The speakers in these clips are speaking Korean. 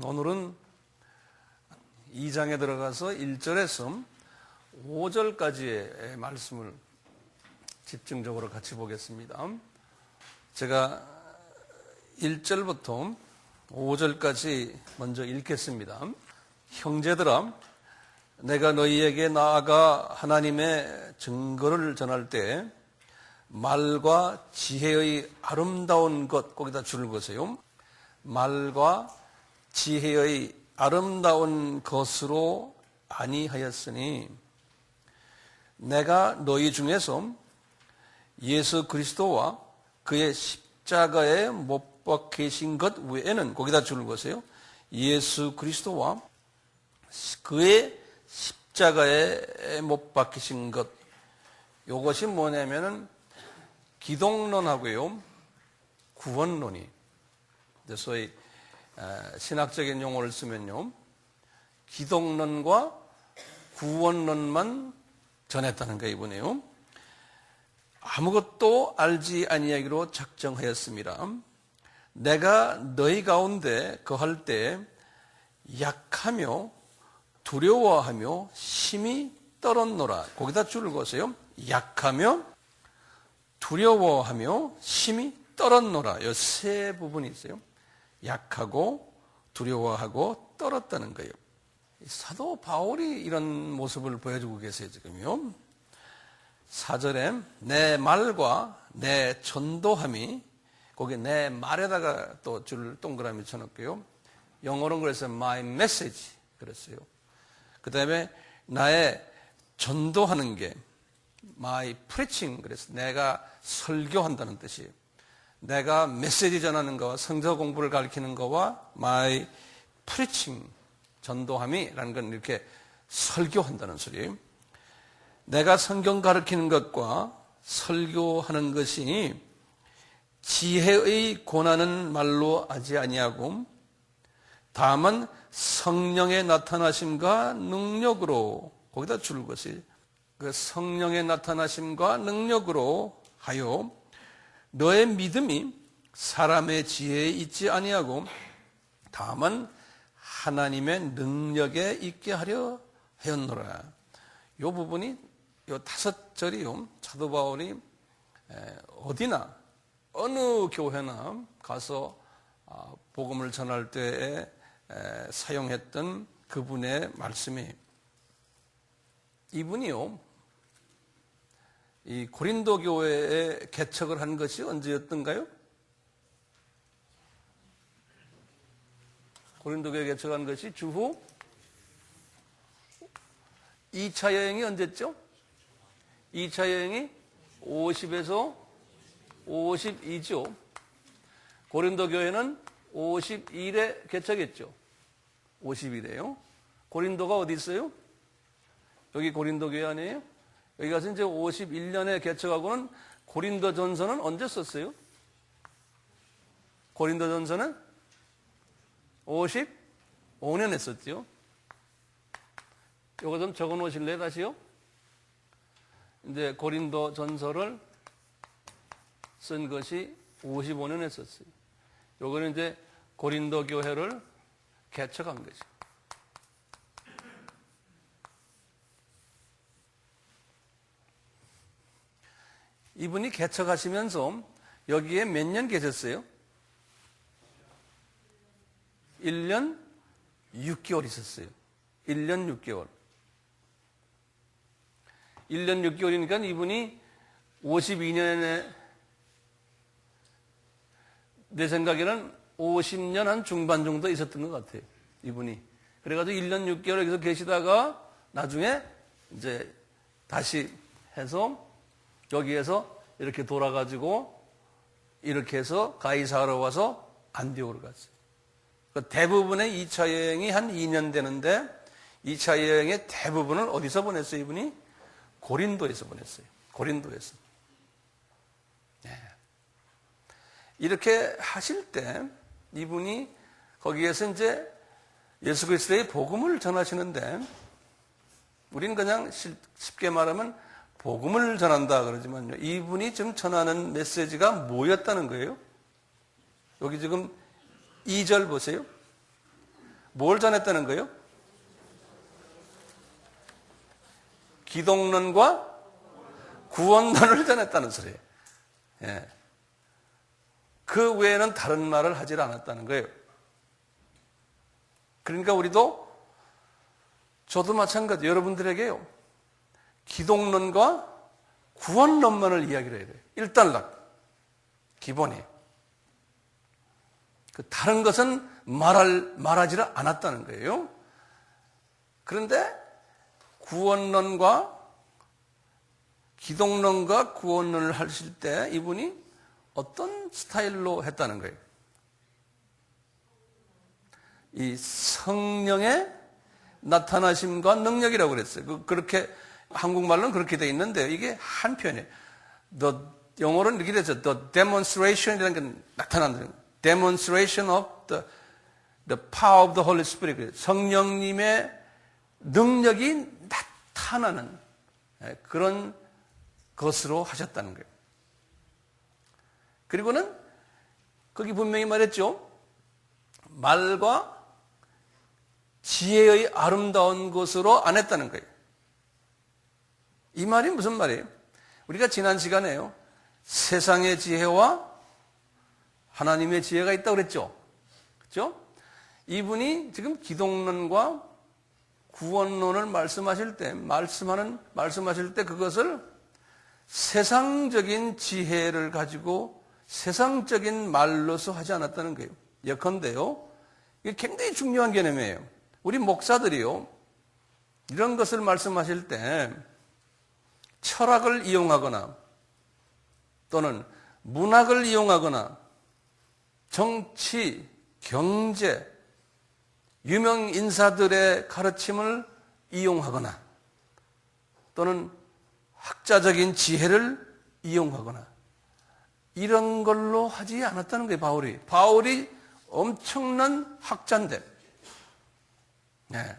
오늘은 2장에 들어가서 1절에서 5절까지의 말씀을 집중적으로 같이 보겠습니다. 제가 1절부터 5절까지 먼저 읽겠습니다. 형제들아, 내가 너희에게 나아가 하나님의 증거를 전할 때 말과 지혜의 아름다운 것, 거기다 줄을 그으세요. 말과 지혜의 아름다운 것으로 아니하였으니 내가 너희 중에서 예수 그리스도와 그의 십자가에 못 박히신 것 외에는, 거기다 줄을 그으세요. 예수 그리스도와 그의 십자가에 못 박히신 것, 이것이 뭐냐면은 기독론하고요 구원론이, 소위 신학적인 용어를 쓰면요 기독론과 구원론만 전했다는 거예요. 이번에요 아무것도 알지 아니하기로 작정하였습니다. 내가 너희 가운데 거할 때 약하며 두려워하며 심히 떨었노라. 거기다 줄을 그으세요. 약하며 두려워하며 심히 떨었노라. 이 세 부분이 있어요. 약하고 두려워하고 떨었다는 거예요. 사도 바울이 이런 모습을 보여주고 계세요. 지금요 4절에 내 말과 내 전도함이, 거기 내 말에다가 또 줄 동그라미 쳐놓고요, 영어로는 그래서 my message 그랬어요. 그 다음에 나의 전도하는 게 my preaching, 그래서 내가 설교한다는 뜻이에요. 내가 메시지 전하는 거와 성서 공부를 가르치는 거와 my preaching, 전도함이라는 건 이렇게 설교한다는 소리예요. 내가 성경 가르치는 것과 설교하는 것이 지혜의 권하는 말로 하지 아니하고 다만 성령의 나타나심과 능력으로, 거기다 줄 것이 그 성령의 나타나심과 능력으로 하여 너의 믿음이 사람의 지혜에 있지 아니하고 다만 하나님의 능력에 있게 하려 하였노라. 이 부분이, 이 5절이요 사도 바울이 어디나 어느 교회나 가서 복음을 전할 때에 사용했던 그분의 말씀이, 이분이요 이 고린도 교회에 개척을 한 것이 언제였던가요? 고린도 교회에 개척한 것이 주후 2차 여행이 언제죠? 2차 여행이 50에서 52죠. 고린도 교회는 51에 개척했죠. 51에요. 고린도가 어디 있어요? 여기 고린도 교회 아니에요? 여기 가서 이제 51년에 개척하고는 고린도 전서는 언제 썼어요? 고린도 전서는 55년에 썼죠. 요거 좀 적어 놓으실래요, 다시요? 이제 고린도 전서를 쓴 것이 55년에 썼어요. 요거는 이제 고린도 교회를 개척한 거죠. 이분이 개척하시면서 여기에 몇 년 계셨어요? 1년 6개월 있었어요. 1년 6개월. 1년 6개월이니까 이분이 52년에, 내 생각에는 50년 한 중반 정도 있었던 것 같아요. 이분이. 그래가지고 1년 6개월 여기서 계시다가 나중에 이제 다시 해서 여기에서 이렇게 돌아가지고 이렇게 해서 가이사르로 와서 안디옥으로 갔어요. 대부분의 2차 여행이 한 2년 되는데 2차 여행의 대부분을 어디서 보냈어요? 이분이 고린도에서 보냈어요. 고린도에서. 네. 이렇게 하실 때 이분이 거기에서 이제 예수 그리스도의 복음을 전하시는데, 우리는 그냥 쉽게 말하면 복음을 전한다 그러지만요, 이분이 지금 전하는 메시지가 뭐였다는 거예요? 여기 지금 2절 보세요. 뭘 전했다는 거예요? 기독론과 구원론을 전했다는 소리예요. 예. 그 외에는 다른 말을 하질 않았다는 거예요. 그러니까 우리도, 저도 마찬가지, 여러분들에게요, 기독론과 구원론만을 이야기를 해야 돼요. 일단락, 기본이에요. 그 다른 것은 말하지를 않았다는 거예요. 그런데 구원론과 기독론과 구원론을 하실 때 이분이 어떤 스타일로 했다는 거예요? 이 성령의 나타나심과 능력이라고 그랬어요. 그렇게 한국말로는 그렇게 되어 있는데 이게 한 표현이에요. 영어로는 이렇게 되죠. The demonstration이라는 게 나타난다는 거예요. Demonstration of the power of the Holy Spirit. 성령님의 능력이 나타나는 그런 것으로 하셨다는 거예요. 그리고는 거기 분명히 말했죠. 말과 지혜의 아름다운 것으로 안 했다는 거예요. 이 말이 무슨 말이에요? 우리가 지난 시간에요, 세상의 지혜와 하나님의 지혜가 있다고 그랬죠. 그렇죠? 이분이 지금 기독론과 구원론을 말씀하실 때 그것을 세상적인 지혜를 가지고 세상적인 말로서 하지 않았다는 거예요. 예컨대요, 이게 굉장히 중요한 개념이에요. 우리 목사들이요, 이런 것을 말씀하실 때 철학을 이용하거나 또는 문학을 이용하거나 정치, 경제, 유명 인사들의 가르침을 이용하거나 또는 학자적인 지혜를 이용하거나 이런 걸로 하지 않았다는 거예요. 바울이 엄청난 학자인데, 네.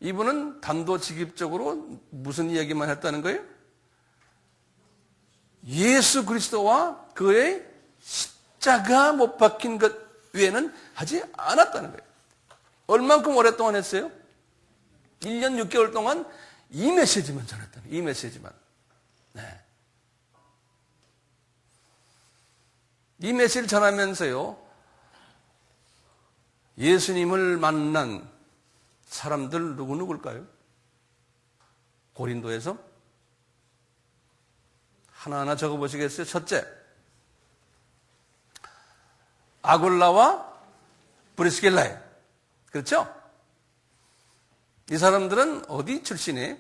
이분은 단도직입적으로 무슨 이야기만 했다는 거예요? 예수 그리스도와 그의 십자가 못 박힌 것 외에는 하지 않았다는 거예요. 얼만큼 오랫동안 했어요? 1년 6개월 동안 이 메시지만 전했다는 거예요. 이 메시지만. 네. 이 메시지를 전하면서요, 예수님을 만난 사람들 누굴까요? 고린도에서 하나하나 적어보시겠어요? 첫째, 아굴라와 브리스길라예요. 그렇죠? 이 사람들은 어디 출신이에요?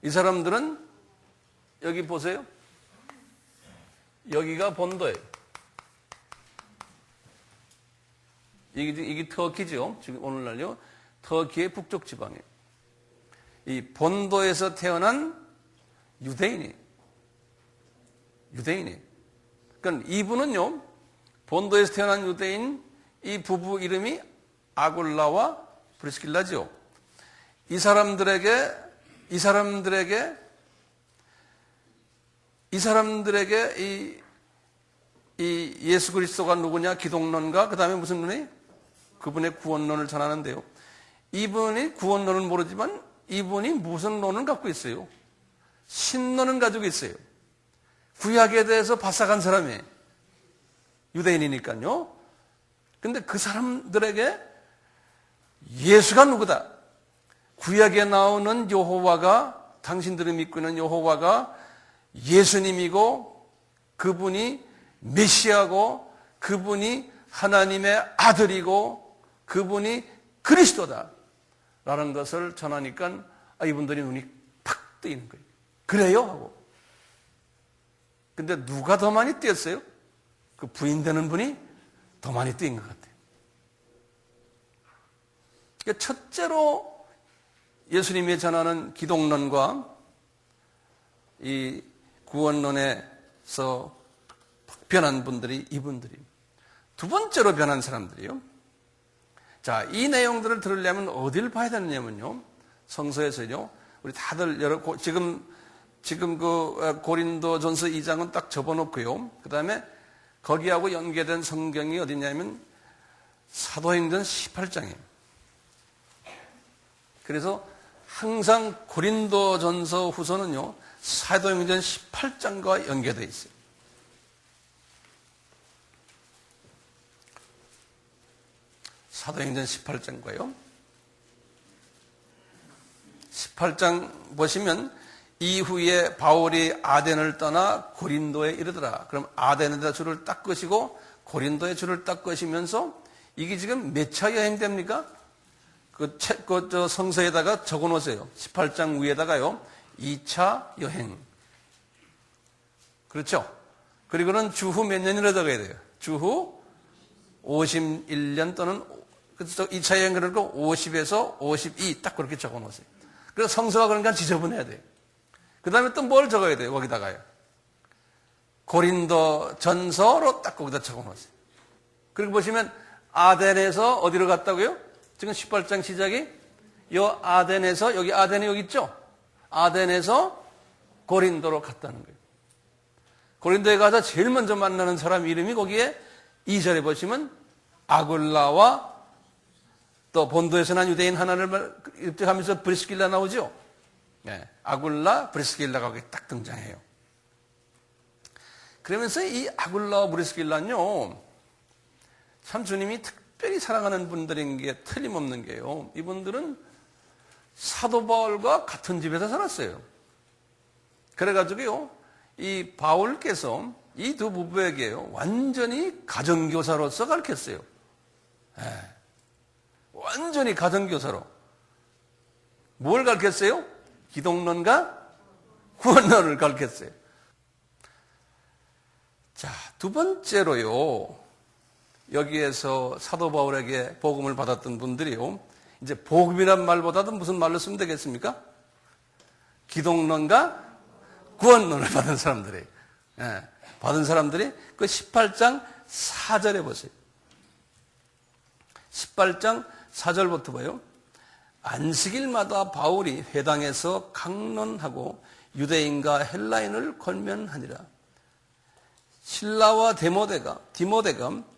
이 사람들은 여기 보세요. 여기가 본도예요. 이게 터키죠. 지금 오늘날요. 터키의 북쪽 지방이에요. 이 본도에서 태어난 유대인이에요. 그러니까 이분은요, 본도에서 태어난 유대인, 이 부부 이름이 아굴라와 브리스길라죠. 이 사람들에게 이 예수 그리스도가 누구냐, 기독론과 그 다음에 무슨 논이? 그분의 구원론을 전하는데요. 이분이 구원론을 모르지만 이분이 무슨 논을 갖고 있어요? 신론은 가지고 있어요. 구약에 대해서 바싹한 사람이에요. 유대인이니까요. 근데 그 사람들에게 예수가 누구다? 구약에 나오는 여호와가, 당신들이 믿고 있는 여호와가 예수님이고 그분이 메시아고 그분이 하나님의 아들이고 그분이 그리스도다 라는 것을 전하니까 이분들이 눈이 팍 뜨이는 거예요. 그래요? 하고. 근데 누가 더 많이 뜨였어요? 그 부인되는 분이 더 많이 뜨인 것 같아요. 그러니까 첫째로 예수님이 전하는 기독론과 이 구원론에서 변한 분들이 이분들이. 두 번째로 변한 사람들이요. 자, 이 내용들을 들으려면 어디를 봐야 되느냐면요, 성서에서요, 우리 다들 지금 그 고린도전서 2장은 딱 접어놓고요. 그 다음에 거기하고 연계된 성경이 어디냐면 사도행전 18장이에요. 그래서 항상 고린도전서 후서는요, 사도행전 18장과 연계되어 있어요. 사도행전 18장과요. 18장 보시면 이후에 바울이 아덴을 떠나 고린도에 이르더라. 그럼 아덴에다 줄을 딱 끄시고 고린도에 줄을 딱 끄시면서 이게 지금 몇 차 여행 됩니까? 저 성서에다가 적어 놓으세요. 18장 위에다가요. 2차 여행. 그렇죠? 그리고는 주후 몇 년이라 적어야 돼요. 주후 51년 또는 그래서 2차 여행 그러고 50에서 52 딱 그렇게 적어 놓으세요. 그래서 성서가 그러니까 지저분해야 돼요. 그 다음에 또 뭘 적어야 돼요? 거기다가요. 고린도 전서로 딱 거기다 적어 놓으세요. 그리고 보시면 아덴에서 어디로 갔다고요? 지금 18장 시작이 요 아덴에서 여기 아덴이 여기 있죠? 아덴에서 고린도로 갔다는 거예요. 고린도에 가서 제일 먼저 만나는 사람 이름이 거기에 2절에 보시면 아굴라와 또 본도에서 난 유대인 하나를 입적하면서 브리스길라 나오죠? 네, 아굴라, 브리스길라가 거기 딱 등장해요. 그러면서 이 아굴라와 브리스길라는요, 참 주님이 특별히 사랑하는 분들인 게 틀림없는 게요. 이분들은 사도 바울과 같은 집에서 살았어요. 그래가지고요, 이 바울께서 이 두 부부에게요, 완전히 가정교사로서 가르쳤어요. 네. 완전히 가정교사로. 뭘 가르쳤어요? 기독론과 구원론을 가르쳤어요. 자, 두 번째로요, 여기에서 사도 바울에게 복음을 받았던 분들이요, 이제 복음이란 말보다도 무슨 말로 쓰면 되겠습니까? 기독론과 구원론을 받은 사람들이에요. 예, 받은 사람들이 그 18장 4절에 보세요. 18장 4절부터 봐요. 안식일마다 바울이 회당에서 강론하고 유대인과 헬라인을 권면하니라. 실라와 디모데가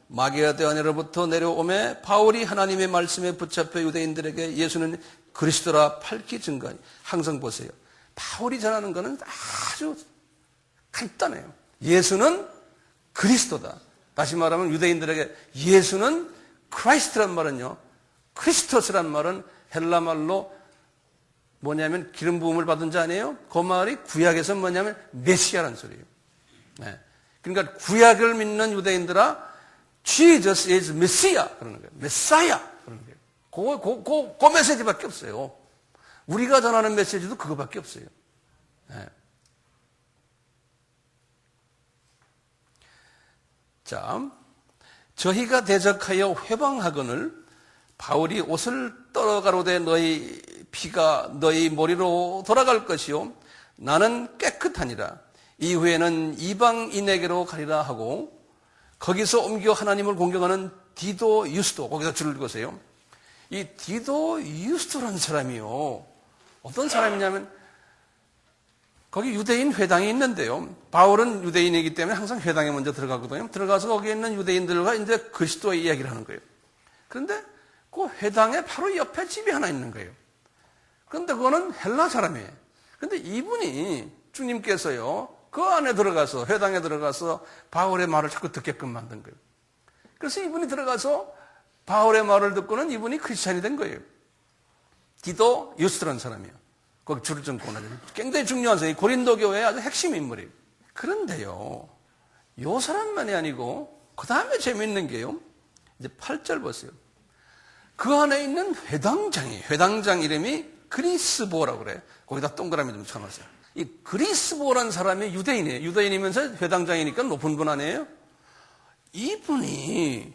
마게아 대원으로부터 내려오매 바울이 하나님의 말씀에 붙잡혀 유대인들에게 예수는 그리스도라 밝히 증거하니. 항상 보세요. 바울이 전하는 것은 아주 간단해요. 예수는 그리스도다. 다시 말하면 유대인들에게 예수는 크라이스트란 말은요, 크리스토스란 말은 헬라 말로 뭐냐면 기름 부음을 받은 자 아니에요? 그 말이 구약에서 뭐냐면 메시아란 소리예요. 네. 그러니까 구약을 믿는 유대인들아, Jesus is Messiah 그러는 거예요. 메사야 그러는 거예요. 그 메시지밖에 없어요. 우리가 전하는 메시지도 그거밖에 없어요. 네. 자, 저희가 대적하여 회방하거늘 바울이 옷을 떨어가로되 너희 피가 너희 머리로 돌아갈 것이요 나는 깨끗하니라. 이후에는 이방인에게로 가리라 하고 거기서 옮겨 하나님을 공경하는 디도 유스도, 거기다 줄을 그으세요. 이 디도 유스도라는 사람이요, 어떤 사람이냐면 거기 유대인 회당이 있는데요, 바울은 유대인이기 때문에 항상 회당에 먼저 들어가거든요. 들어가서 거기에 있는 유대인들과 이제 그리스도의 이야기를 하는 거예요. 그런데 그 회당에 바로 옆에 집이 하나 있는 거예요. 그런데 그거는 헬라 사람이에요. 그런데 이분이 주님께서요, 그 안에 들어가서, 회당에 들어가서 바울의 말을 자꾸 듣게끔 만든 거예요. 그래서 이분이 들어가서 바울의 말을 듣고는 이분이 크리스찬이 된 거예요. 디도 유스라는 사람이에요. 거기 줄을 좀 꺼내요. 굉장히 중요한 사람이 고린도 교회의 아주 핵심 인물이에요. 그런데요, 요 사람만이 아니고 그 다음에 재미있는 게요, 이제 8절 보세요. 그 안에 있는 회당장이에요. 회당장 이름이 그리스보라고 그래요. 거기다 동그라미 좀 쳐놓으세요. 이 그리스보라는 사람이 유대인이에요. 유대인이면서 회당장이니까 높은 분 아니에요? 이분이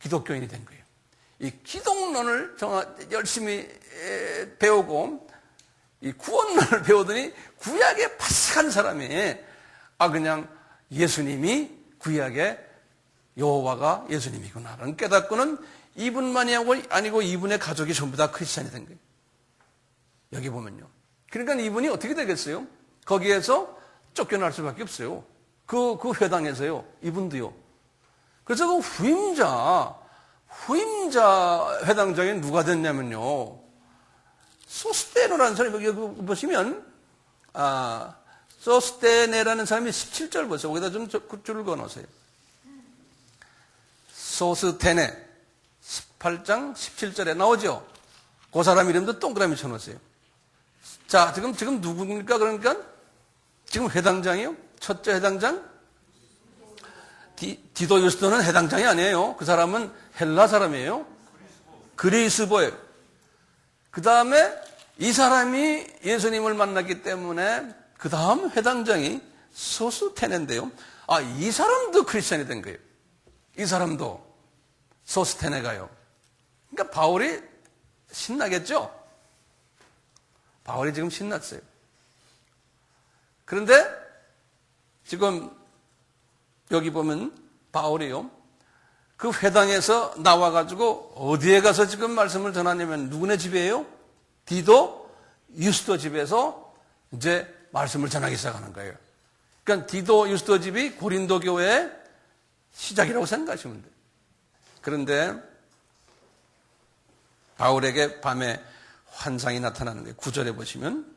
기독교인이 된 거예요. 이 기독론을 열심히 배우고 이 구원론을 배우더니 구약에 파삭한 사람이 그냥 예수님이 구약의 여호와가 예수님이구나라는 깨닫고는 이분만이 아니고 이분의 가족이 전부 다 크리스찬이 된 거예요. 여기 보면요. 그러니까 이분이 어떻게 되겠어요? 거기에서 쫓겨날 수밖에 없어요. 그 회당에서요. 이분도요. 그래서 그 후임자 회당장이 누가 됐냐면요. 소스테네라는 사람이 여기 보시면, 소스테네라는 사람이 17절 보세요. 거기다 좀 줄을 그어 놓으세요. 소스테네 18장 17절에 나오죠. 그 사람 이름도 동그라미 쳐놓으세요. 자, 지금 누굽니까? 그러니까 지금 회당장이요. 첫째 회당장 디도 유스도는 회당장이 아니에요. 그 사람은 헬라 사람이에요. 그리스보예요. 그 다음에 이 사람이 예수님을 만났기 때문에 그 다음 회당장이 소스테네인데요. 이 사람도 크리스천이 된 거예요. 이 사람도 소스테네가요. 그러니까 바울이 신나겠죠? 바울이 지금 신났어요. 그런데 지금 여기 보면 바울이요. 그 회당에서 나와가지고 어디에 가서 지금 말씀을 전하냐면 누구네 집이에요? 디도 유스도 집에서 이제 말씀을 전하기 시작하는 거예요. 그러니까 디도 유스도 집이 고린도 교회의 시작이라고 생각하시면 돼요. 그런데 바울에게 밤에 환상이 나타나는 거예요. 9절에 보시면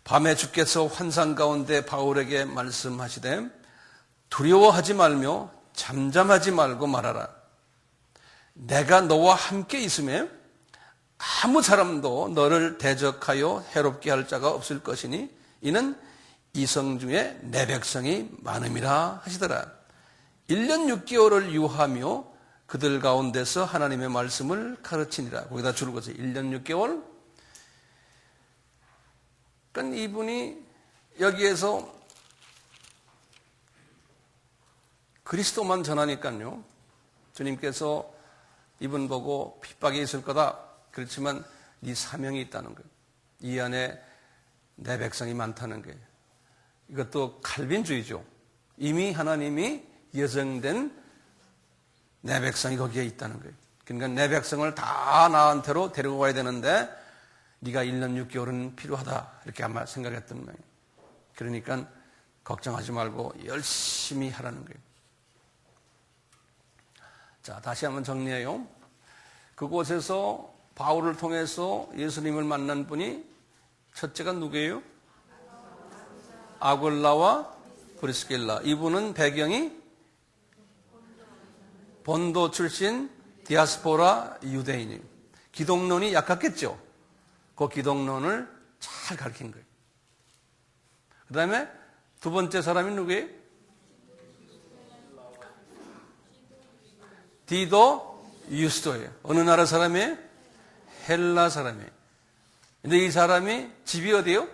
밤에 주께서 환상 가운데 바울에게 말씀하시되 두려워하지 말며 잠잠하지 말고 말하라. 내가 너와 함께 있음에 아무 사람도 너를 대적하여 해롭게 할 자가 없을 것이니 이는 이성 중에 내 백성이 많음이라 하시더라. 1년 6개월을 유하며 그들 가운데서 하나님의 말씀을 가르치니라. 거기다 줄을 그어서 1년 6개월. 그러니까 이분이 여기에서 그리스도만 전하니까요. 주님께서 이분 보고 핍박이 있을 거다. 그렇지만 네 사명이 있다는 거예요. 이 안에 내 백성이 많다는 거예요. 이것도 칼빈주의죠. 이미 하나님이 예정된 내 백성이 거기에 있다는 거예요. 그러니까 내 백성을 다 나한테로 데리고 가야 되는데 네가 1년 6개월은 필요하다. 이렇게 아마 생각했던 모양이에요. 그러니까 걱정하지 말고 열심히 하라는 거예요. 자, 다시 한번 정리해요. 그곳에서 바울을 통해서 예수님을 만난 분이 첫째가 누구예요? 아굴라와 브리스길라. 이분은 배경이 본도 출신 디아스포라 유대인이에요. 기독론이 약했겠죠. 그 기독론을 잘 가르친 거예요. 그 다음에 두 번째 사람이 누구예요? 디도 유스도예요. 어느 나라 사람이에요? 헬라 사람이에요. 근데 이 사람이 집이 어디예요?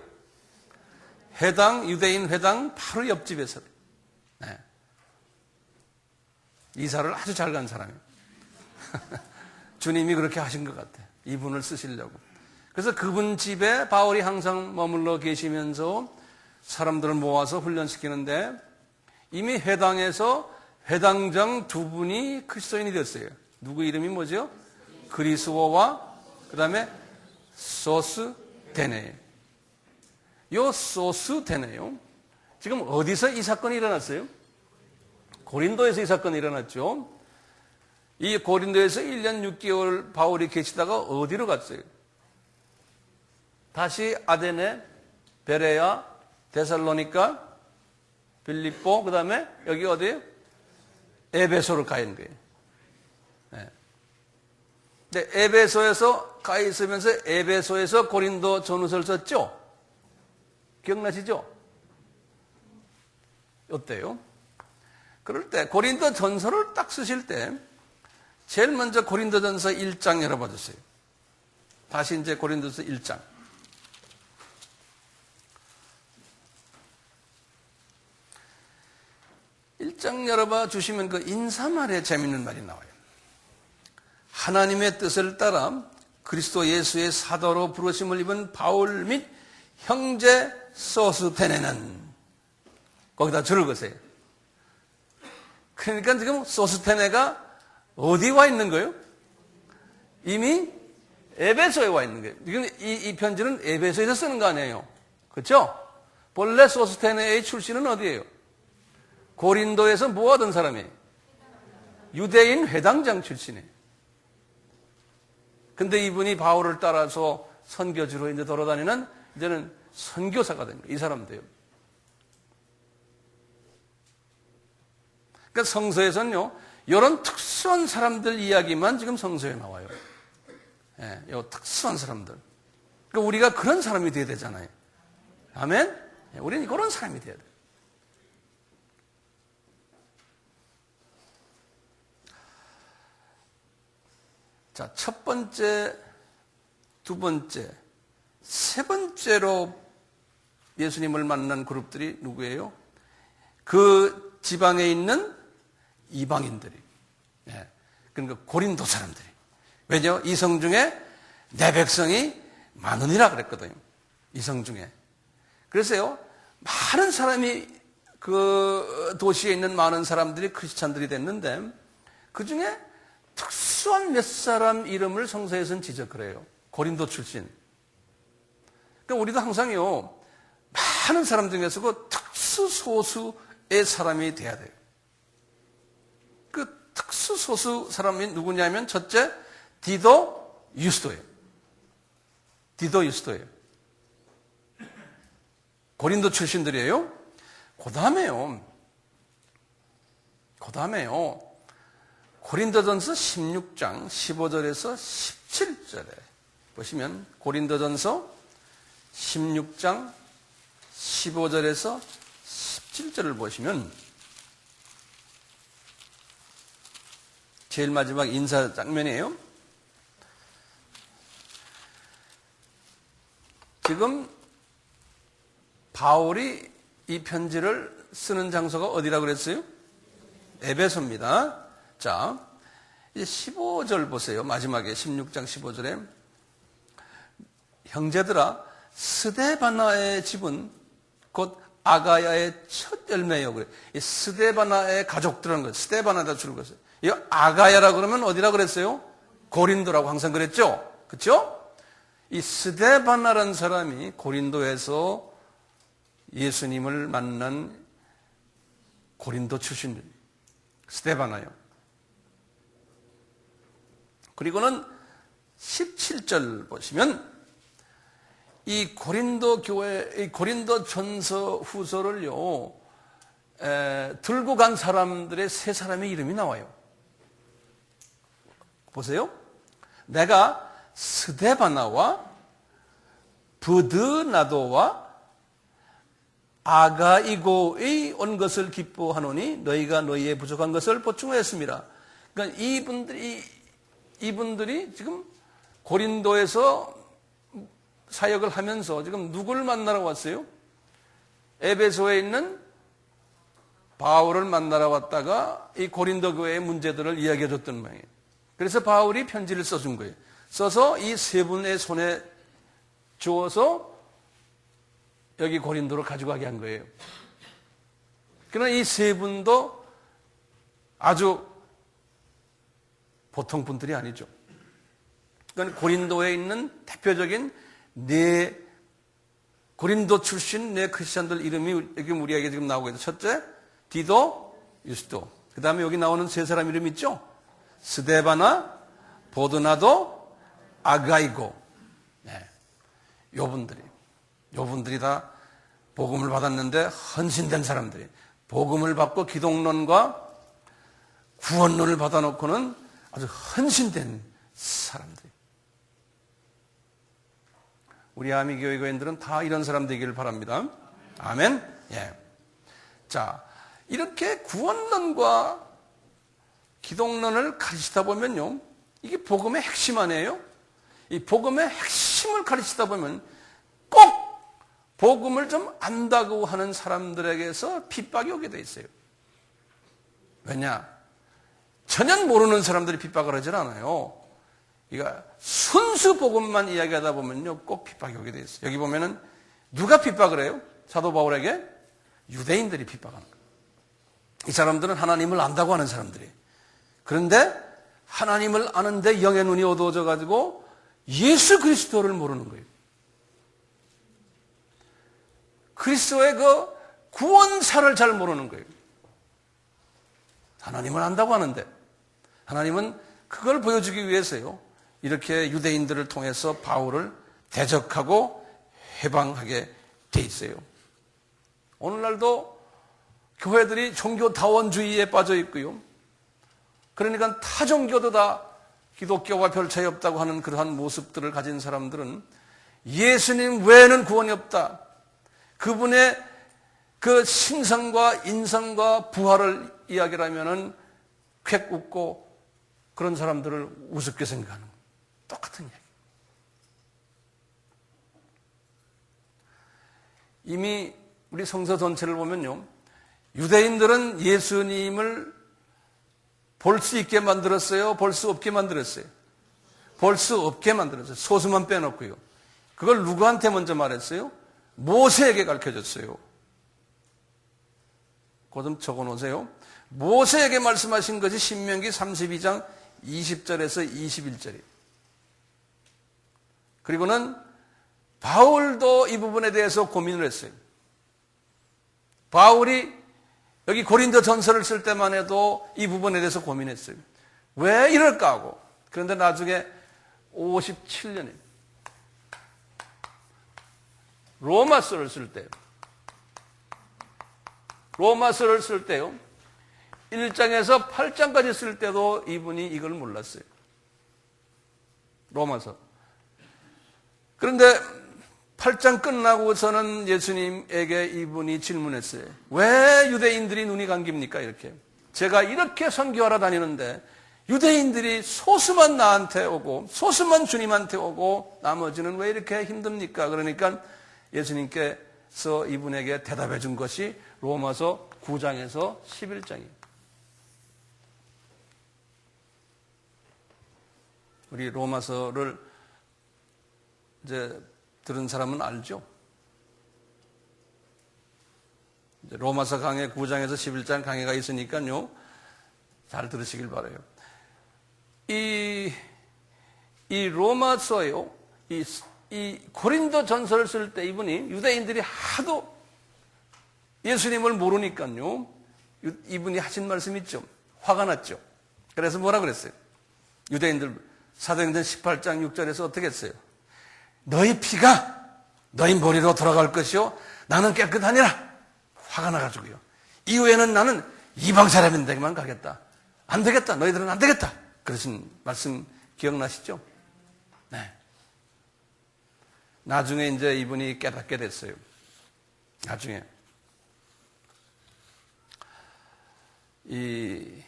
회당, 유대인 회당 바로 옆집에 살아요. 네. 이사를 아주 잘 간 사람이에요. 주님이 그렇게 하신 것 같아요. 이분을 쓰시려고. 그래서 그분 집에 바울이 항상 머물러 계시면서 사람들을 모아서 훈련시키는데 이미 회당에서 회당장 두 분이 그리스도인이 됐어요. 누구 이름이 뭐죠? 그리스도와 그 다음에 소스테네예요. 요 소스테네요. 지금 어디서 이 사건이 일어났어요? 고린도에서 이 사건이 일어났죠. 이 고린도에서 1년 6개월 바울이 계시다가 어디로 갔어요? 다시 아데네, 베레아, 데살로니가, 빌립보, 그 다음에 여기 어디예요? 에베소로 가 있는 거예요. 네. 근데 에베소에서 가 있으면서 에베소에서 고린도 전후서를 썼죠? 기억나시죠? 어때요? 그럴 때 고린도 전서를 딱 쓰실 때 제일 먼저 고린도 전서 1장 열어봐 주세요. 다시 이제 고린도서 1장. 1장 열어봐 주시면 그 인사말에 재밌는 말이 나와요. 하나님의 뜻을 따라 그리스도 예수의 사도로 부르심을 입은 바울 및 형제 소스테네는 거기다 줄을 그으세요. 그러니까 지금 소스테네가 어디 와 있는 거예요? 이미 에베소에 와 있는 거예요. 이건 이 편지는 에베소에서 쓰는 거 아니에요. 그렇죠? 본래 소스테네의 출신은 어디예요? 고린도에서 뭐 하던 사람이에요? 유대인 회당장 출신이에요. 근데 이분이 바울을 따라서 선교지로 이제 돌아다니는 이제는 선교사가 된 거예요. 이 사람도요. 그러니까 성서에서는요, 이런 특수한 사람들 이야기만 지금 성서에 나와요. 예, 이 특수한 사람들. 그러니까 우리가 그런 사람이 돼야 되잖아요. 아멘? 예, 우리는 그런 사람이 돼야 돼요. 자, 첫 번째, 두 번째, 세 번째로 예수님을 만난 그룹들이 누구예요? 그 지방에 있는 이방인들이. 예. 그러니까 고린도 사람들이. 왜냐? 이성 중에 내 백성이 많으니라 그랬거든요. 이성 중에. 그래서요, 많은 사람이 그 도시에 있는 많은 사람들이 크리스찬들이 됐는데 그 중에 특수한 몇 사람 이름을 성서에서는 지적을 해요. 고린도 출신. 그러니까 우리도 항상요, 많은 사람 중에서 그 특수소수의 사람이 돼야 돼요. 그 특수소수 사람이 누구냐면 첫째, 디도 유스도예요. 디도 유스도예요. 고린도 출신들이에요. 그 다음에요. 고린도전서 16장 15절에서 17절에 보시면 고린도전서 16장 15절에서 17절을 보시면 제일 마지막 인사 장면이에요. 지금 바울이 이 편지를 쓰는 장소가 어디라고 그랬어요? 에베소입니다. 자, 이제 15절 보세요. 마지막에 16장 15절에 형제들아 스데바나의 집은 곧 아가야의 첫 열매요. 그래. 이 스데바나의 가족들은 거예요. 스데바나다 주는 것을. 이 아가야라 그러면 어디라 그랬어요? 고린도라고 항상 그랬죠. 그렇죠? 이 스데바나라는 사람이 고린도에서 예수님을 만난 고린도 출신들. 스데바나요. 그리고는 17절 보시면 이 고린도 교회, 이 고린도 전서 후서를요, 들고 간 사람들의 세 사람의 이름이 나와요. 보세요. 내가 스데바나와 브드나도와 아가이고의 온 것을 기뻐하노니 너희가 너희의 부족한 것을 보충하였습니다. 그러니까 이분들이 지금 고린도에서 사역을 하면서 지금 누구를 만나러 왔어요? 에베소에 있는 바울을 만나러 왔다가 이 고린도 교회의 문제들을 이야기해 줬던 모양이에요. 그래서 바울이 편지를 써준 거예요. 써서 이 세 분의 손에 주어서 여기 고린도로 가져가게 한 거예요. 그러나 이 세 분도 아주 보통 분들이 아니죠. 그러니까 고린도에 있는 대표적인 네 고린도 출신 네 크리스천들 이름이 여기 우리에게 지금 나오고 있어요. 첫째, 디도, 유스도. 그 다음에 여기 나오는 세 사람 이름 있죠? 스데바나, 보드나도, 아가이고. 네. 요분들이 다 복음을 받았는데 헌신된 사람들이. 복음을 받고 기독론과 구원론을 받아놓고는 아주 헌신된 사람들이. 우리 아미교회 교인들은 다 이런 사람 되기를 바랍니다. 아멘. 예. 자, 이렇게 구원론과 기독론을 가르치다 보면요, 이게 복음의 핵심 아니에요? 이 복음의 핵심을 가르치다 보면 꼭 복음을 좀 안다고 하는 사람들에게서 핍박이 오게 돼 있어요. 왜냐? 전혀 모르는 사람들이 핍박을 하질 않아요. 그러니까 순수 복음만 이야기하다 보면요, 꼭 핍박이 오게 돼 있어요. 여기 보면은 누가 핍박을 해요? 사도 바울에게 유대인들이 핍박하는 거예요. 이 사람들은 하나님을 안다고 하는 사람들이. 그런데 하나님을 아는데 영의 눈이 어두워져 가지고 예수 그리스도를 모르는 거예요. 그리스도의 그 구원사를 잘 모르는 거예요. 하나님을 안다고 하는데. 하나님은 그걸 보여주기 위해서요, 이렇게 유대인들을 통해서 바울을 대적하고 해방하게 돼 있어요. 오늘날도 교회들이 종교다원주의에 빠져 있고요. 그러니까 타 종교도 다 기독교와 별 차이 없다고 하는 그러한 모습들을 가진 사람들은 예수님 외에는 구원이 없다. 그분의 그 신성과 인성과 부활을 이야기를 하면은 쾌 웃고 그런 사람들을 우습게 생각하는 거예요. 똑같은 이야기. 이미 우리 성서 전체를 보면요, 유대인들은 예수님을 볼 수 있게 만들었어요? 볼 수 없게 만들었어요? 볼 수 없게 만들었어요. 소수만 빼놓고요. 그걸 누구한테 먼저 말했어요? 모세에게 가르쳐줬어요. 그거 좀 적어놓으세요. 모세에게 말씀하신 것이 신명기 32장 20절에서 21절이에요. 그리고는 바울도 이 부분에 대해서 고민을 했어요. 바울이 여기 고린도 전서를 쓸 때만 해도 이 부분에 대해서 고민했어요. 왜 이럴까 하고. 그런데 나중에 57년에 로마서를 쓸 때요. 1장에서 8장까지 쓸 때도 이분이 이걸 몰랐어요. 로마서. 그런데 8장 끝나고서는 예수님에게 이분이 질문했어요. 왜 유대인들이 눈이 감깁니까? 이렇게. 제가 이렇게 선교하러 다니는데 유대인들이 소수만 나한테 오고 소수만 주님한테 오고 나머지는 왜 이렇게 힘듭니까? 그러니까 예수님께서 이분에게 대답해 준 것이 로마서 9장에서 11장이에요. 우리 로마서를 이제 들은 사람은 알죠? 로마서 강해 9장에서 11장 강해가 있으니까요, 잘 들으시길 바라요. 이 로마서요, 이 고린도 전서를 쓸 때 이분이 유대인들이 하도 예수님을 모르니까요, 이분이 하신 말씀 있죠? 화가 났죠? 그래서 뭐라 그랬어요? 유대인들 사도행전 18장 6절에서 어떻게 했어요? 너희 피가 너희 머리로 돌아갈 것이요 나는 깨끗하니라. 화가 나가지고요. 이후에는 나는 이방 사람인데만 가겠다. 안 되겠다. 너희들은 안 되겠다. 그러신 말씀 기억나시죠? 네. 나중에 이제 이분이 깨닫게 됐어요. 나중에. 이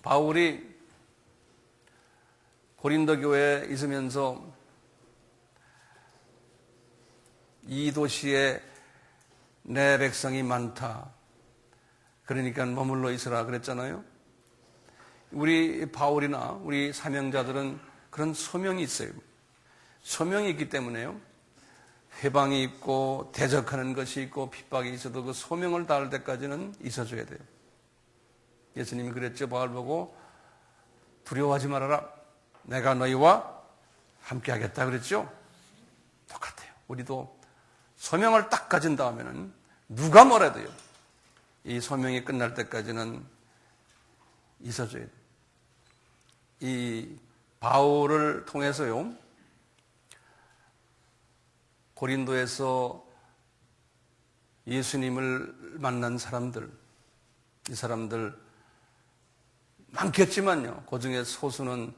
바울이 고린도 교회에 있으면서 이 도시에 내 백성이 많다. 그러니까 머물러 있으라 그랬잖아요. 우리 바울이나 우리 사명자들은 그런 소명이 있어요. 소명이 있기 때문에요. 회방이 있고 대적하는 것이 있고 핍박이 있어도 그 소명을 다할 때까지는 있어줘야 돼요. 예수님이 그랬죠. 바울 보고 두려워하지 말아라. 내가 너희와 함께 하겠다 그랬죠. 똑같아요. 우리도 소명을 딱 가진 다음에는 누가 뭐래도요, 이 소명이 끝날 때까지는 있어줘야 돼요. 이 바울을 통해서요, 고린도에서 예수님을 만난 사람들, 이 사람들 많겠지만요, 그 중에 소수는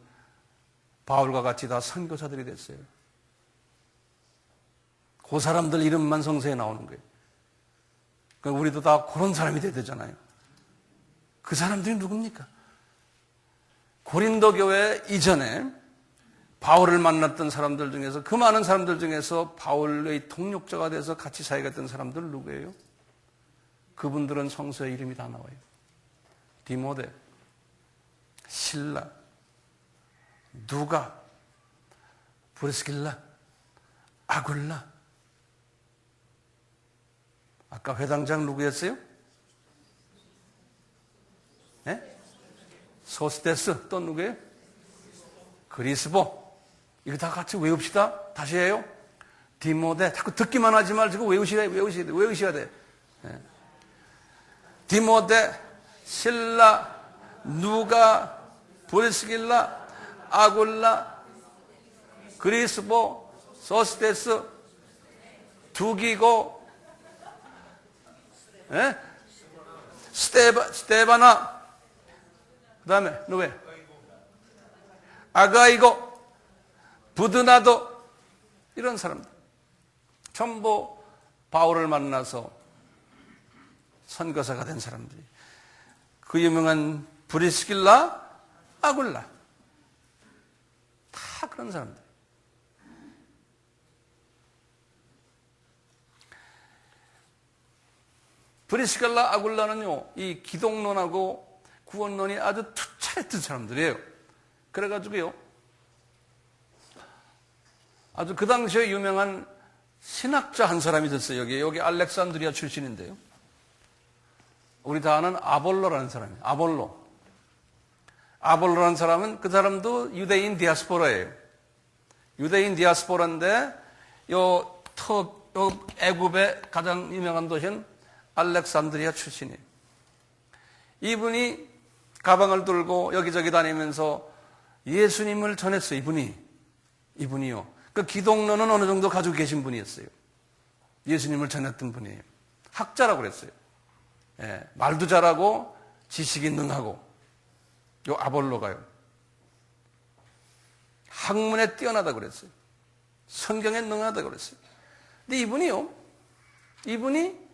바울과 같이 다 선교사들이 됐어요. 그 사람들 이름만 성서에 나오는 거예요. 그러니까 우리도 다 그런 사람이 돼야 되잖아요. 그 사람들이 누굽니까? 고린도 교회 이전에 바울을 만났던 사람들 중에서, 그 많은 사람들 중에서 바울의 동력자가 돼서 같이 사역했던 사람들 누구예요? 그분들은 성서에 이름이 다 나와요. 디모데, 실라, 누가, 브리스길라, 아굴라. 아까 회당장 누구였어요? 네? 소스테스. 또 누구예요? 그리스보. 이거 다 같이 외웁시다. 다시 해요. 디모데. 자꾸 듣기만 하지 말고 외우셔야 돼. 네. 디모데, 실라, 누가, 브리스길라, 아굴라, 그리스보, 소스테스, 두기고, 예? 스테바나, 그 다음에 누구예요? 아가이고, 부드나도, 이런 사람들 전부 바울을 만나서 선교사가 된 사람들이, 그 유명한 브리스길라, 아굴라, 다 그런 사람들. 브리스길라, 아굴라는요, 이 기독론하고 구원론이 아주 투철했던 사람들이에요. 그래가지고요, 아주 그 당시에 유명한 신학자 한 사람이 있었어요. 여기 알렉산드리아 출신인데요. 우리 다 아는 아볼로라는 사람이에요. 아볼로라는 사람은, 그 사람도 유대인 디아스포라예요. 유대인 디아스포라인데, 요 애굽의 가장 유명한 도시는 알렉산드리아 출신이에요. 이분이 가방을 들고 여기저기 다니면서 예수님을 전했어요. 이분이요. 그 기독론은 어느 정도 가지고 계신 분이었어요. 예수님을 전했던 분이에요. 학자라고 그랬어요. 예, 말도 잘하고 지식이 능하고, 요 아볼로가요, 학문에 뛰어나다고 그랬어요. 성경에 능하다고 그랬어요. 근데 이분이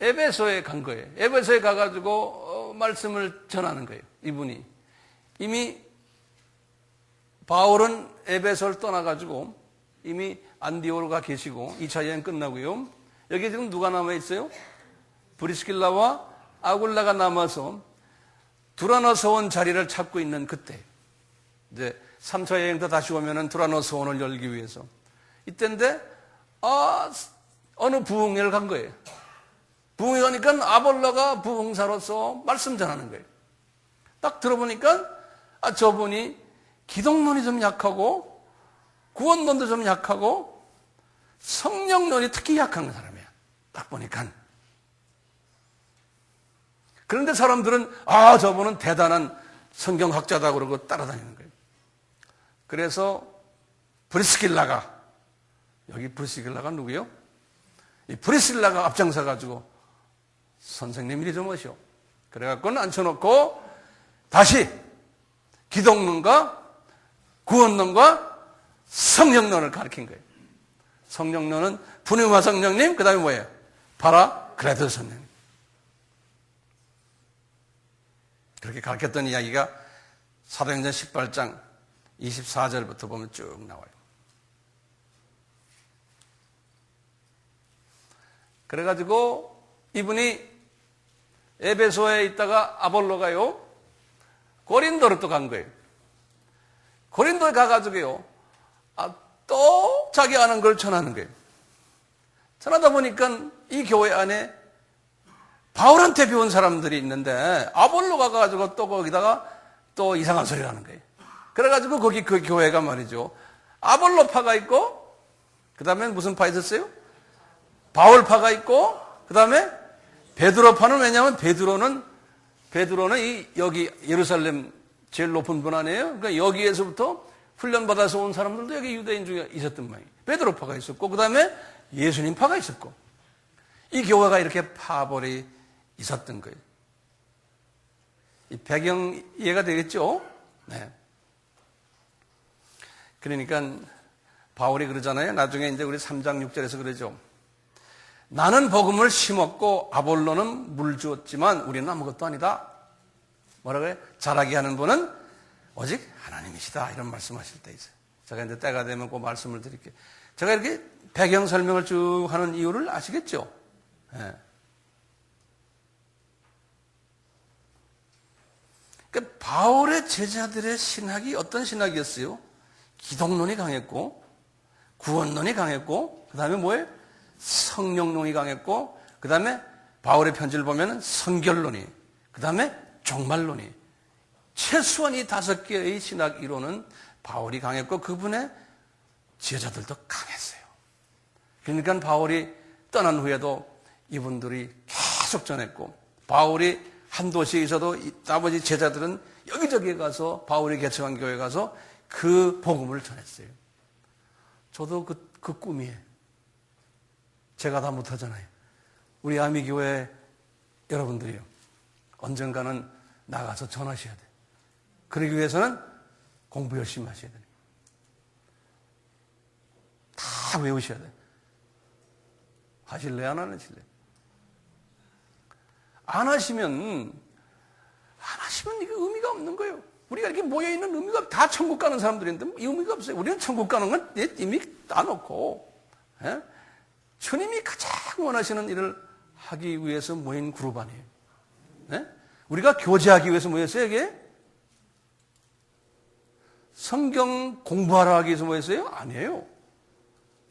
에베소에 간 거예요. 에베소에 가가지고 말씀을 전하는 거예요. 이분이 이미, 바울은 에베소를 떠나가지고 이미 안디오로 가 계시고 2차 여행 끝나고요. 여기 지금 누가 남아있어요? 브리스길라와 아굴라가 남아서 두라노소원 자리를 찾고 있는 그때, 이제 3차 여행 때 다시 오면은 두라노소원을 열기 위해서, 이때인데, 어느 부흥회를 간 거예요. 부흥회 가니까 아볼로가 부흥사로서 말씀 전하는 거예요. 딱 들어보니까, 저분이 기독론이 좀 약하고, 구원론도 좀 약하고, 성령론이 특히 약한 사람이야. 딱 보니까. 그런데 사람들은 저분은 대단한 성경학자다 그러고 따라다니는 거예요. 그래서 브리스길라가, 여기 브리스길라가 누구요? 이 브리스길라가 앞장서 가지고 선생님 이리 좀 오시오. 그래갖고는 앉혀놓고 다시 기독론과 구원론과 성령론을 가르친 거예요. 성령론은 분유마 성령님, 그 다음에 뭐예요? 파라클레토 성령님. 그렇게 가르쳤던 이야기가 사도행전 18장 24절부터 보면 쭉 나와요. 그래가지고 이분이 에베소에 있다가 아볼로가요, 고린도로 또 간 거예요. 고린도에 가가지고요, 또 자기 아는 걸 전하는 거예요. 전하다 보니까 이 교회 안에 바울한테 배운 사람들이 있는데, 아볼로가 가가지고 또 거기다가 또 이상한 소리를 하는 거예요. 그래가지고 거기 그 교회가 말이죠, 아볼로파가 있고, 그 다음에 무슨 파 있었어요? 바울파가 있고, 그 다음에 베드로파는, 왜냐하면 베드로는 여기 예루살렘 제일 높은 분 아니에요? 그러니까 여기에서부터 훈련받아서 온 사람들도 여기 유대인 중에 있었던 모양이에요. 베드로파가 있었고, 그 다음에 예수님파가 있었고, 이 교회가 이렇게 파벌이 있었던 거예요. 이 배경 이해가 되겠죠? 네. 그러니까 바울이 그러잖아요. 나중에 이제 우리 3장 6절에서 그러죠. 나는 복음을 심었고 아볼로는 물 주었지만 우리는 아무것도 아니다. 뭐라고 해요? 자라게 하는 분은 오직 하나님이시다. 이런 말씀하실 때 있어요. 제가 이제 때가 되면 그 말씀을 드릴게요. 제가 이렇게 배경 설명을 쭉 하는 이유를 아시겠죠? 네. 그러니까 바울의 제자들의 신학이 어떤 신학이었어요? 기독론이 강했고, 구원론이 강했고, 그 다음에 뭐예요? 성령론이 강했고, 그 다음에 바울의 편지를 보면 성결론이, 그 다음에 종말론이, 최소한 이 5개의 신학 이론은 바울이 강했고 그분의 제자들도 강했어요. 그러니까 바울이 떠난 후에도 이분들이 계속 전했고, 바울이 한 도시에 있어도 나머지 제자들은 여기저기에 가서 바울이 개척한 교회에 가서 그 복음을 전했어요. 저도 그 꿈이에요. 제가 다 못하잖아요. 우리 아미교회 여러분들이요. 언젠가는 나가서 전하셔야 돼요. 그러기 위해서는 공부 열심히 하셔야 돼요. 다 외우셔야 돼요. 하실래요? 안 하실래요? 안 하시면 이게 의미가 없는 거예요. 우리가 이렇게 모여있는 의미가 다 천국 가는 사람들인데 의미가 없어요. 우리는 천국 가는 건 이미 따놓고 주님이 가장 원하시는 일을 하기 위해서 모인 그룹 아니에요. 우리가 교제하기 위해서 모였어요, 이게? 성경 공부하러 하기 위해서 모였어요? 아니에요.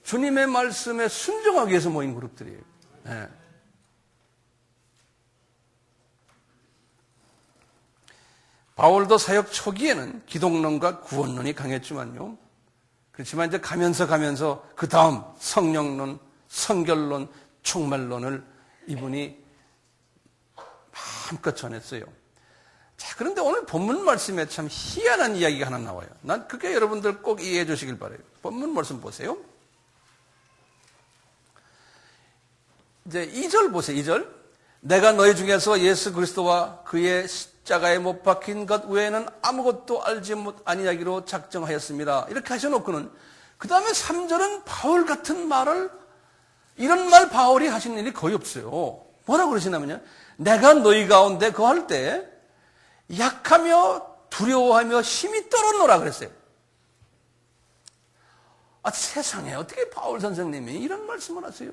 주님의 말씀에 순종하기 위해서 모인 그룹들이에요. 바울도 사역 초기에는 기독론과 구원론이 강했지만요. 그렇지만 이제 가면서 그 다음 성령론, 성결론, 종말론을 이분이 마음껏 전했어요. 자, 그런데 오늘 본문 말씀에 참 희한한 이야기가 하나 나와요. 난 그게 여러분들 꼭 이해해 주시길 바라요. 본문 말씀 보세요. 이제 2절 보세요. 2절. 내가 너희 중에서 예수 그리스도와 그의 십자가에 못 박힌 것 외에는 아무것도 알지 아니하기로 작정하였습니다. 이렇게 하셔놓고는 그 다음에 3절은 바울 같은 말을 이런 말 바울이 하시는 일이 거의 없어요. 뭐라고 그러시냐면요. 내가 너희 가운데 거할 때 약하며 두려워하며 힘이 떨어노라 그랬어요. 세상에 어떻게 바울 선생님이 이런 말씀을 하세요?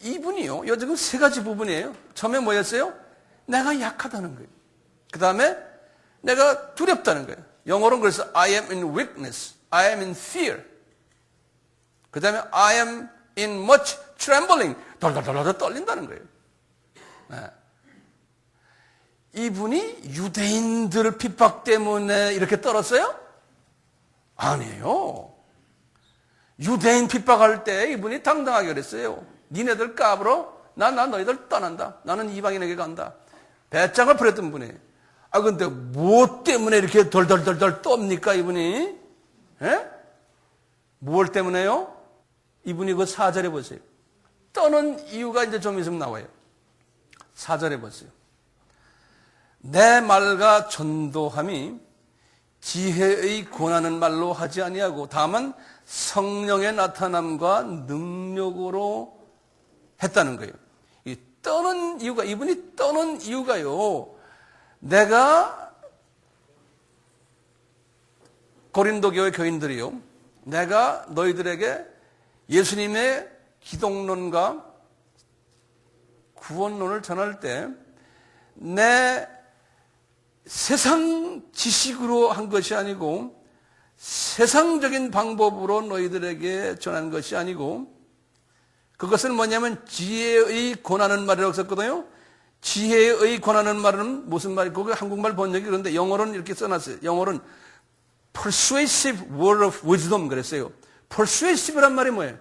이분이요. 지금 세 가지 부분이에요. 처음에 뭐였어요? 내가 약하다는 거예요. 그 다음에 내가 두렵다는 거예요. 영어로는 그래서 I am in weakness, I am in fear. 그 다음에 I am in much trembling. 덜덜덜 떨린다는 거예요. 이분이 유대인들 핍박 때문에 이렇게 떨었어요? 아니에요. 유대인 핍박할 때 이분이 당당하게 그랬어요. 니네들 까불어? 나 너희들 떠난다. 나는 이방인에게 간다. 배짱을 부렸던 분이에요. 근데 뭐 때문에 이렇게 덜덜덜덜 떱니까, 이분이? 무엇 때문에요? 이분이 그 4절에 보세요. 떠는 이유가 이제 좀 있으면 나와요. 4절에 보세요. 내 말과 전도함이 지혜의 권하는 말로 하지 아니하고 다만 성령의 나타남과 능력으로 했다는 거예요. 이 떠는 이유가, 이분이 떠는 이유가요. 내가 고린도 교회 교인들이요. 내가 너희들에게 예수님의 기독론과 구원론을 전할 때 내 세상 지식으로 한 것이 아니고 세상적인 방법으로 너희들에게 전한 것이 아니고 그것은 뭐냐면 지혜의 권하는 말이라고 썼거든요. 지혜의 권하는 말은 무슨 말이고 그게 한국말 번역이 그런데 영어로는 이렇게 써놨어요. 영어로는 persuasive word of wisdom 그랬어요. persuasive란 말이 뭐예요?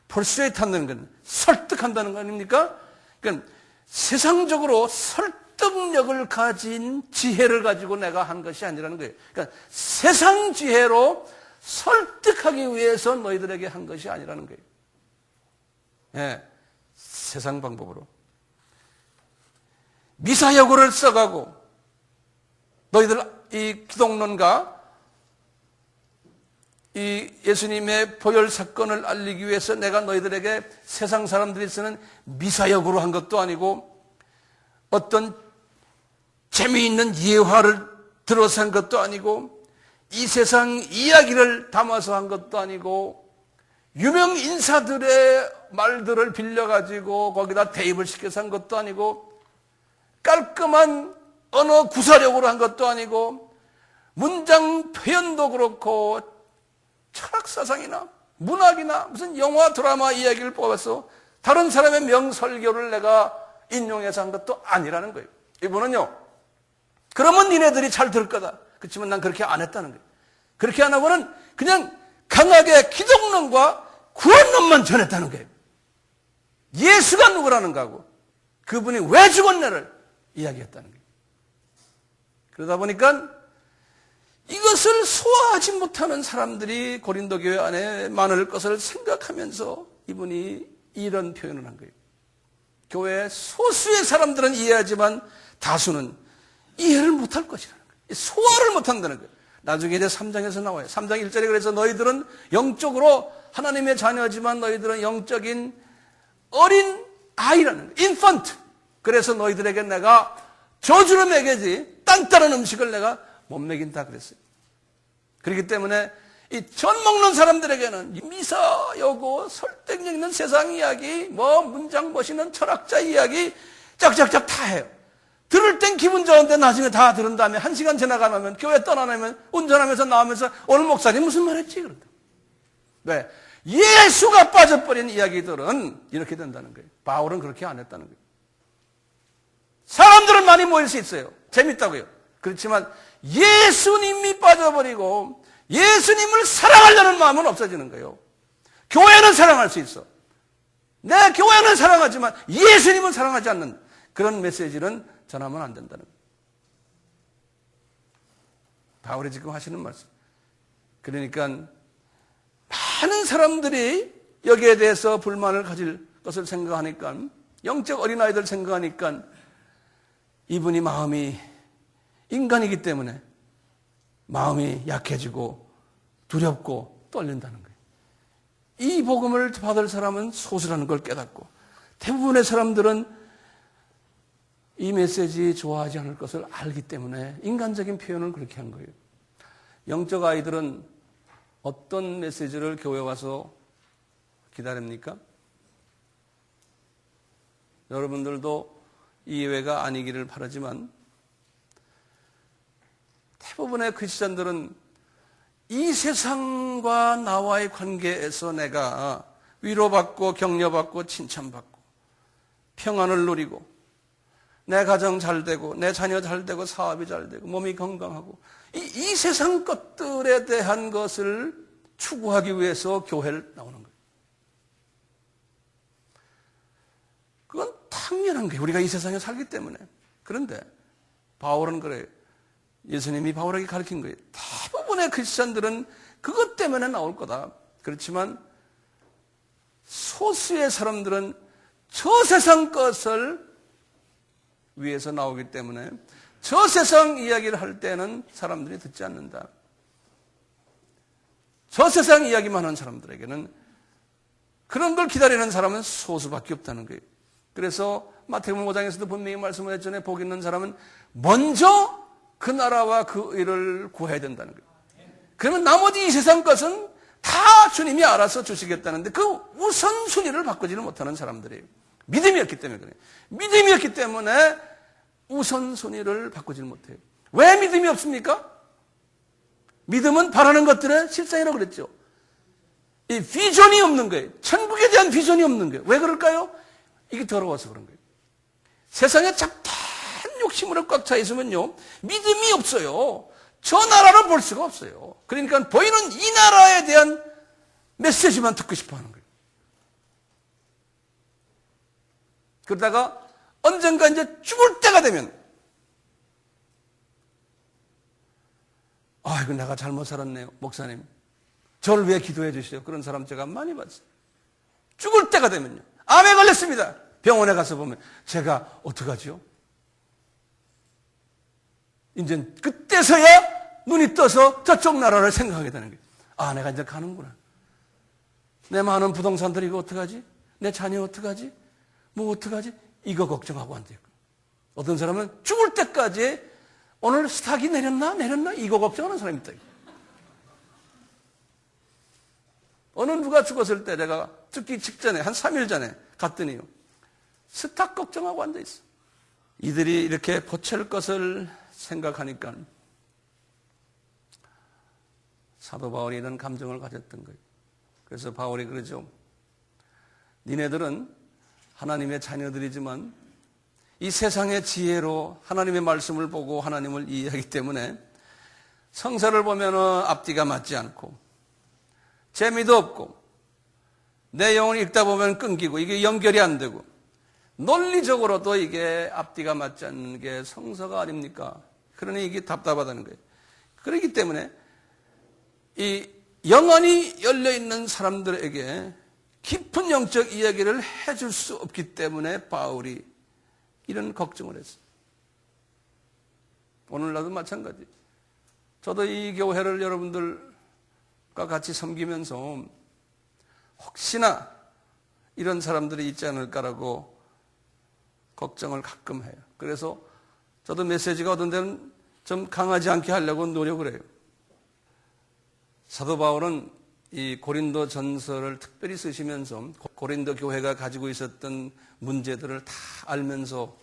persuade 한다는 건 설득한다는 거 아닙니까? 그러니까 세상적으로 설득력을 가진 지혜를 가지고 내가 한 것이 아니라는 거예요. 그러니까 세상 지혜로 설득하기 위해서 너희들에게 한 것이 아니라는 거예요. 세상 방법으로. 미사여구를 써가고 너희들 이 기독론과 이 예수님의 보혈 사건을 알리기 위해서 내가 너희들에게 세상 사람들이 쓰는 미사여구로 한 것도 아니고 어떤 재미있는 예화를 들어서 한 것도 아니고 이 세상 이야기를 담아서 한 것도 아니고 유명 인사들의 말들을 빌려가지고 거기다 대입을 시켜서 한 것도 아니고 깔끔한 언어 구사력으로 한 것도 아니고 문장 표현도 그렇고 철학사상이나 문학이나 무슨 영화 드라마 이야기를 뽑아서 다른 사람의 명설교를 내가 인용해서 한 것도 아니라는 거예요. 이분은요. 그러면 니네들이 잘 들을 거다. 그렇지만 난 그렇게 안 했다는 거예요. 그렇게 안 하고는 그냥 강하게 기독론과 구원론만 전했다는 거예요. 예수가 누구라는 거하고 그분이 왜 죽었냐를 이야기했다는 거예요. 그러다 보니까 이것을 소화하지 못하는 사람들이 고린도 교회 안에 많을 것을 생각하면서 이분이 이런 표현을 한 거예요. 교회 소수의 사람들은 이해하지만 다수는 이해를 못할 것이라는 거예요. 소화를 못한다는 거예요. 나중에 이제 3장에서 나와요. 3장 1절에 그래서 너희들은 영적으로 하나님의 자녀지만 너희들은 영적인 어린 아이라는 거예요. 인펀트. 그래서 너희들에게 내가 저주를 먹이지 단단한 음식을 내가 못 먹인다 그랬어요. 그렇기 때문에 이 전 먹는 사람들에게는 미사, 여고, 설득력 있는 세상 이야기, 문장 멋있는 철학자 이야기 짝짝짝 다 해요. 들을 땐 기분 좋은데 나중에 다 들은 다음에 1시간 지나가면 교회 떠나면 운전하면서 나오면서 오늘 목사님 무슨 말 했지? 그런다. 왜? 예수가 빠져버린 이야기들은 이렇게 된다는 거예요. 바울은 그렇게 안 했다는 거예요. 사람들은 많이 모일 수 있어요. 재밌다고요. 그렇지만 예수님이 빠져버리고 예수님을 사랑하려는 마음은 없어지는 거예요. 교회는 사랑할 수 있어. 내 교회는 사랑하지만 예수님은 사랑하지 않는 그런 메시지는 전하면 안 된다는 거예요. 바울이 지금 하시는 말씀. 그러니까 많은 사람들이 여기에 대해서 불만을 가질 것을 생각하니까, 영적 어린아이들 생각하니까 이분이 마음이 인간이기 때문에 마음이 약해지고 두렵고 떨린다는 거예요. 이 복음을 받을 사람은 소수라는 걸 깨닫고 대부분의 사람들은 이 메시지 좋아하지 않을 것을 알기 때문에 인간적인 표현을 그렇게 한 거예요. 영적 아이들은 어떤 메시지를 교회 와서 기다립니까? 여러분들도 이해가 아니기를 바라지만 대부분의 크리스찬들은 이 세상과 나와의 관계에서 내가 위로받고 격려받고 칭찬받고 평안을 누리고 내 가정 잘 되고 내 자녀 잘 되고 사업이 잘 되고 몸이 건강하고 이 세상 것들에 대한 것을 추구하기 위해서 교회를 나오는 거예요. 그건 당연한 거예요. 우리가 이 세상에 살기 때문에. 그런데 바울은 그래요. 예수님이 바울에게 가르친 거예요. 대부분의 크리스찬들은 그것 때문에 나올 거다. 그렇지만 소수의 사람들은 저 세상 것을 위해서 나오기 때문에 저 세상 이야기를 할 때는 사람들이 듣지 않는다. 저 세상 이야기만 하는 사람들에게는 그런 걸 기다리는 사람은 소수밖에 없다는 거예요. 그래서 마태복음 5장에서도 분명히 말씀을 했잖아요. 복 있는 사람은 먼저 그 나라와 그 의를 구해야 된다는 거예요. 그러면 나머지 이 세상 것은 다 주님이 알아서 주시겠다는데 그 우선순위를 바꾸지는 못하는 사람들이에요. 믿음이 없기 때문에 그래요. 믿음이 없기 때문에 우선순위를 바꾸지는 못해요. 왜 믿음이 없습니까? 믿음은 바라는 것들의 실상이라고 그랬죠. 이 비전이 없는 거예요. 천국에 대한 비전이 없는 거예요. 왜 그럴까요? 이게 더러워서 그런 거예요. 세상에 잡다한 욕심으로 꽉 차 있으면요, 믿음이 없어요. 저 나라를 볼 수가 없어요. 그러니까 보이는 이 나라에 대한 메시지만 듣고 싶어 하는 거예요. 그러다가 언젠가 이제 죽을 때가 되면, 이거 내가 잘못 살았네요. 목사님, 저를 위해 기도해 주시죠. 그런 사람 제가 많이 봤어요. 죽을 때가 되면요, 암에 걸렸습니다. 병원에 가서 보면 제가 어떡하죠? 이제 그때서야 눈이 떠서 저쪽 나라를 생각하게 되는 거예요. 내가 이제 가는구나. 내 많은 부동산들 이거 어떡하지? 내 자녀 어떡하지? 뭐 어떡하지? 이거 걱정하고 앉아있고. 어떤 사람은 죽을 때까지 오늘 스탁이 내렸나? 이거 걱정하는 사람이 있다. 어느 누가 죽었을 때 내가 죽기 직전에 한 3일 전에 갔더니요, 스탁 걱정하고 앉아있어. 이들이 이렇게 보챌 것을 생각하니까 사도 바울이 이런 감정을 가졌던 거예요. 그래서 바울이 그러죠. 니네들은 하나님의 자녀들이지만 이 세상의 지혜로 하나님의 말씀을 보고 하나님을 이해하기 때문에 성서를 보면 앞뒤가 맞지 않고 재미도 없고 내 영혼을 읽다 보면 끊기고 이게 연결이 안 되고 논리적으로도 이게 앞뒤가 맞지 않는 게 성서가 아닙니까? 그러니 이게 답답하다는 거예요. 그렇기 때문에 이 영안이 열려있는 사람들에게 깊은 영적 이야기를 해줄 수 없기 때문에 바울이 이런 걱정을 했어요. 오늘날도 마찬가지. 저도 이 교회를 여러분들과 같이 섬기면서 혹시나 이런 사람들이 있지 않을까라고 걱정을 가끔 해요. 그래서 저도 메시지가 어떤 데는 좀 강하지 않게 하려고 노력을 해요. 사도 바울은 이 고린도 전서를 특별히 쓰시면서 고린도 교회가 가지고 있었던 문제들을 다 알면서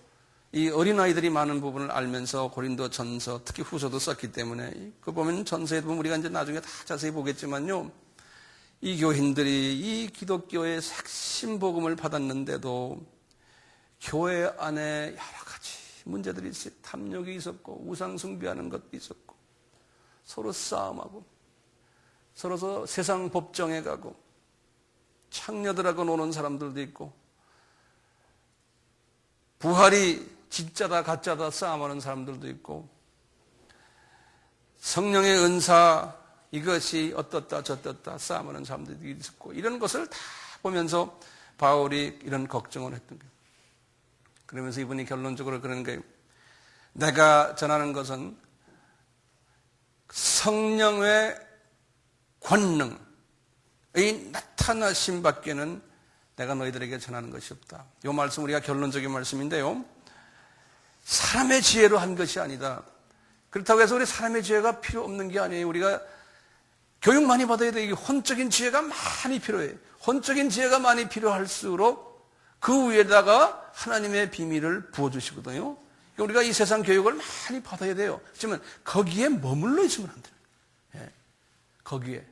이 어린아이들이 많은 부분을 알면서 고린도 전서, 특히 후서도 썼기 때문에 그 보면 전서에 보면 우리가 이제 나중에 다 자세히 보겠지만요. 이 교인들이 이 기독교의 핵심 복음을 받았는데도 교회 안에 여러 가지 문제들이 있어요. 탐욕이 있었고 우상 숭배하는 것도 있었고 서로 싸움하고 서로 세상 법정에 가고 창녀들하고 노는 사람들도 있고 부활이 진짜다 가짜다 싸움하는 사람들도 있고 성령의 은사 이것이 어떻다 저떻다 싸움하는 사람들도 있었고 이런 것을 다 보면서 바울이 이런 걱정을 했던 거예요. 그러면서 이분이 결론적으로 그러는 거예요. 내가 전하는 것은 성령의 권능의 나타나심 밖에는 내가 너희들에게 전하는 것이 없다. 이 말씀 우리가 결론적인 말씀인데요. 사람의 지혜로 한 것이 아니다. 그렇다고 해서 우리 사람의 지혜가 필요 없는 게 아니에요. 우리가 교육 많이 받아야 돼. 이게 혼적인 지혜가 많이 필요해. 혼적인 지혜가 많이 필요할수록 그 위에다가 하나님의 비밀을 부어주시거든요. 우리가 이 세상 교육을 많이 받아야 돼요. 그렇지만 거기에 머물러 있으면 안 돼요. 예, 거기에.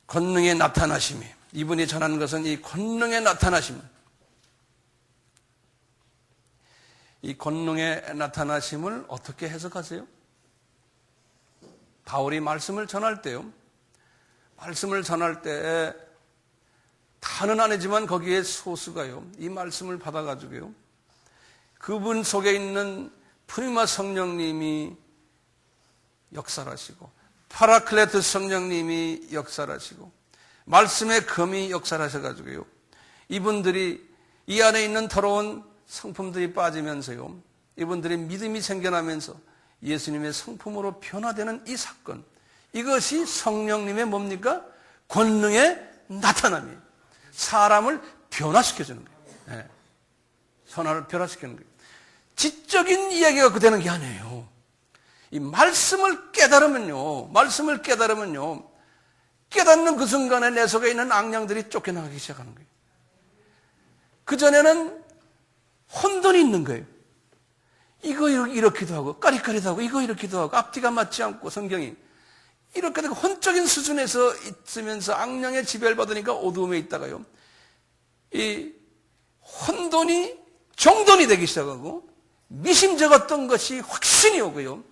권능의 나타나심이 이분이 전하는 것은 이 권능의 나타나심. 이 권능의 나타나심을 어떻게 해석하세요? 바울이 말씀을 전할 때요. 말씀을 전할 때 다는 아니지만 거기에 소수가요. 이 말씀을 받아가지고요. 그분 속에 있는 프리마 성령님이 역사를 하시고 파라클레트 성령님이 역사를 하시고 말씀의 검이 역사를 하셔가지고요. 이분들이 이 안에 있는 더러운 성품들이 빠지면서요. 이분들의 믿음이 생겨나면서 예수님의 성품으로 변화되는 이 사건. 이것이 성령님의 뭡니까? 권능의 나타남이에요. 사람을 변화시켜주는 거예요. 네. 선화를 변화시키는 거예요. 지적인 이야기가 그 되는 게 아니에요. 이 말씀을 깨달으면요. 깨닫는 그 순간에 내 속에 있는 악령들이 쫓겨나가기 시작하는 거예요. 그전에는 혼돈이 있는 거예요. 이거 이렇기도 하고 까리까리도 하고 이거 이렇기도 하고 앞뒤가 맞지 않고 성경이 이렇게 되고 혼적인 수준에서 있으면서 악령의 지배를 받으니까 어두움에 있다가요. 이 혼돈이 정돈이 되기 시작하고 미심쩍었던 것이 확신이 오고요.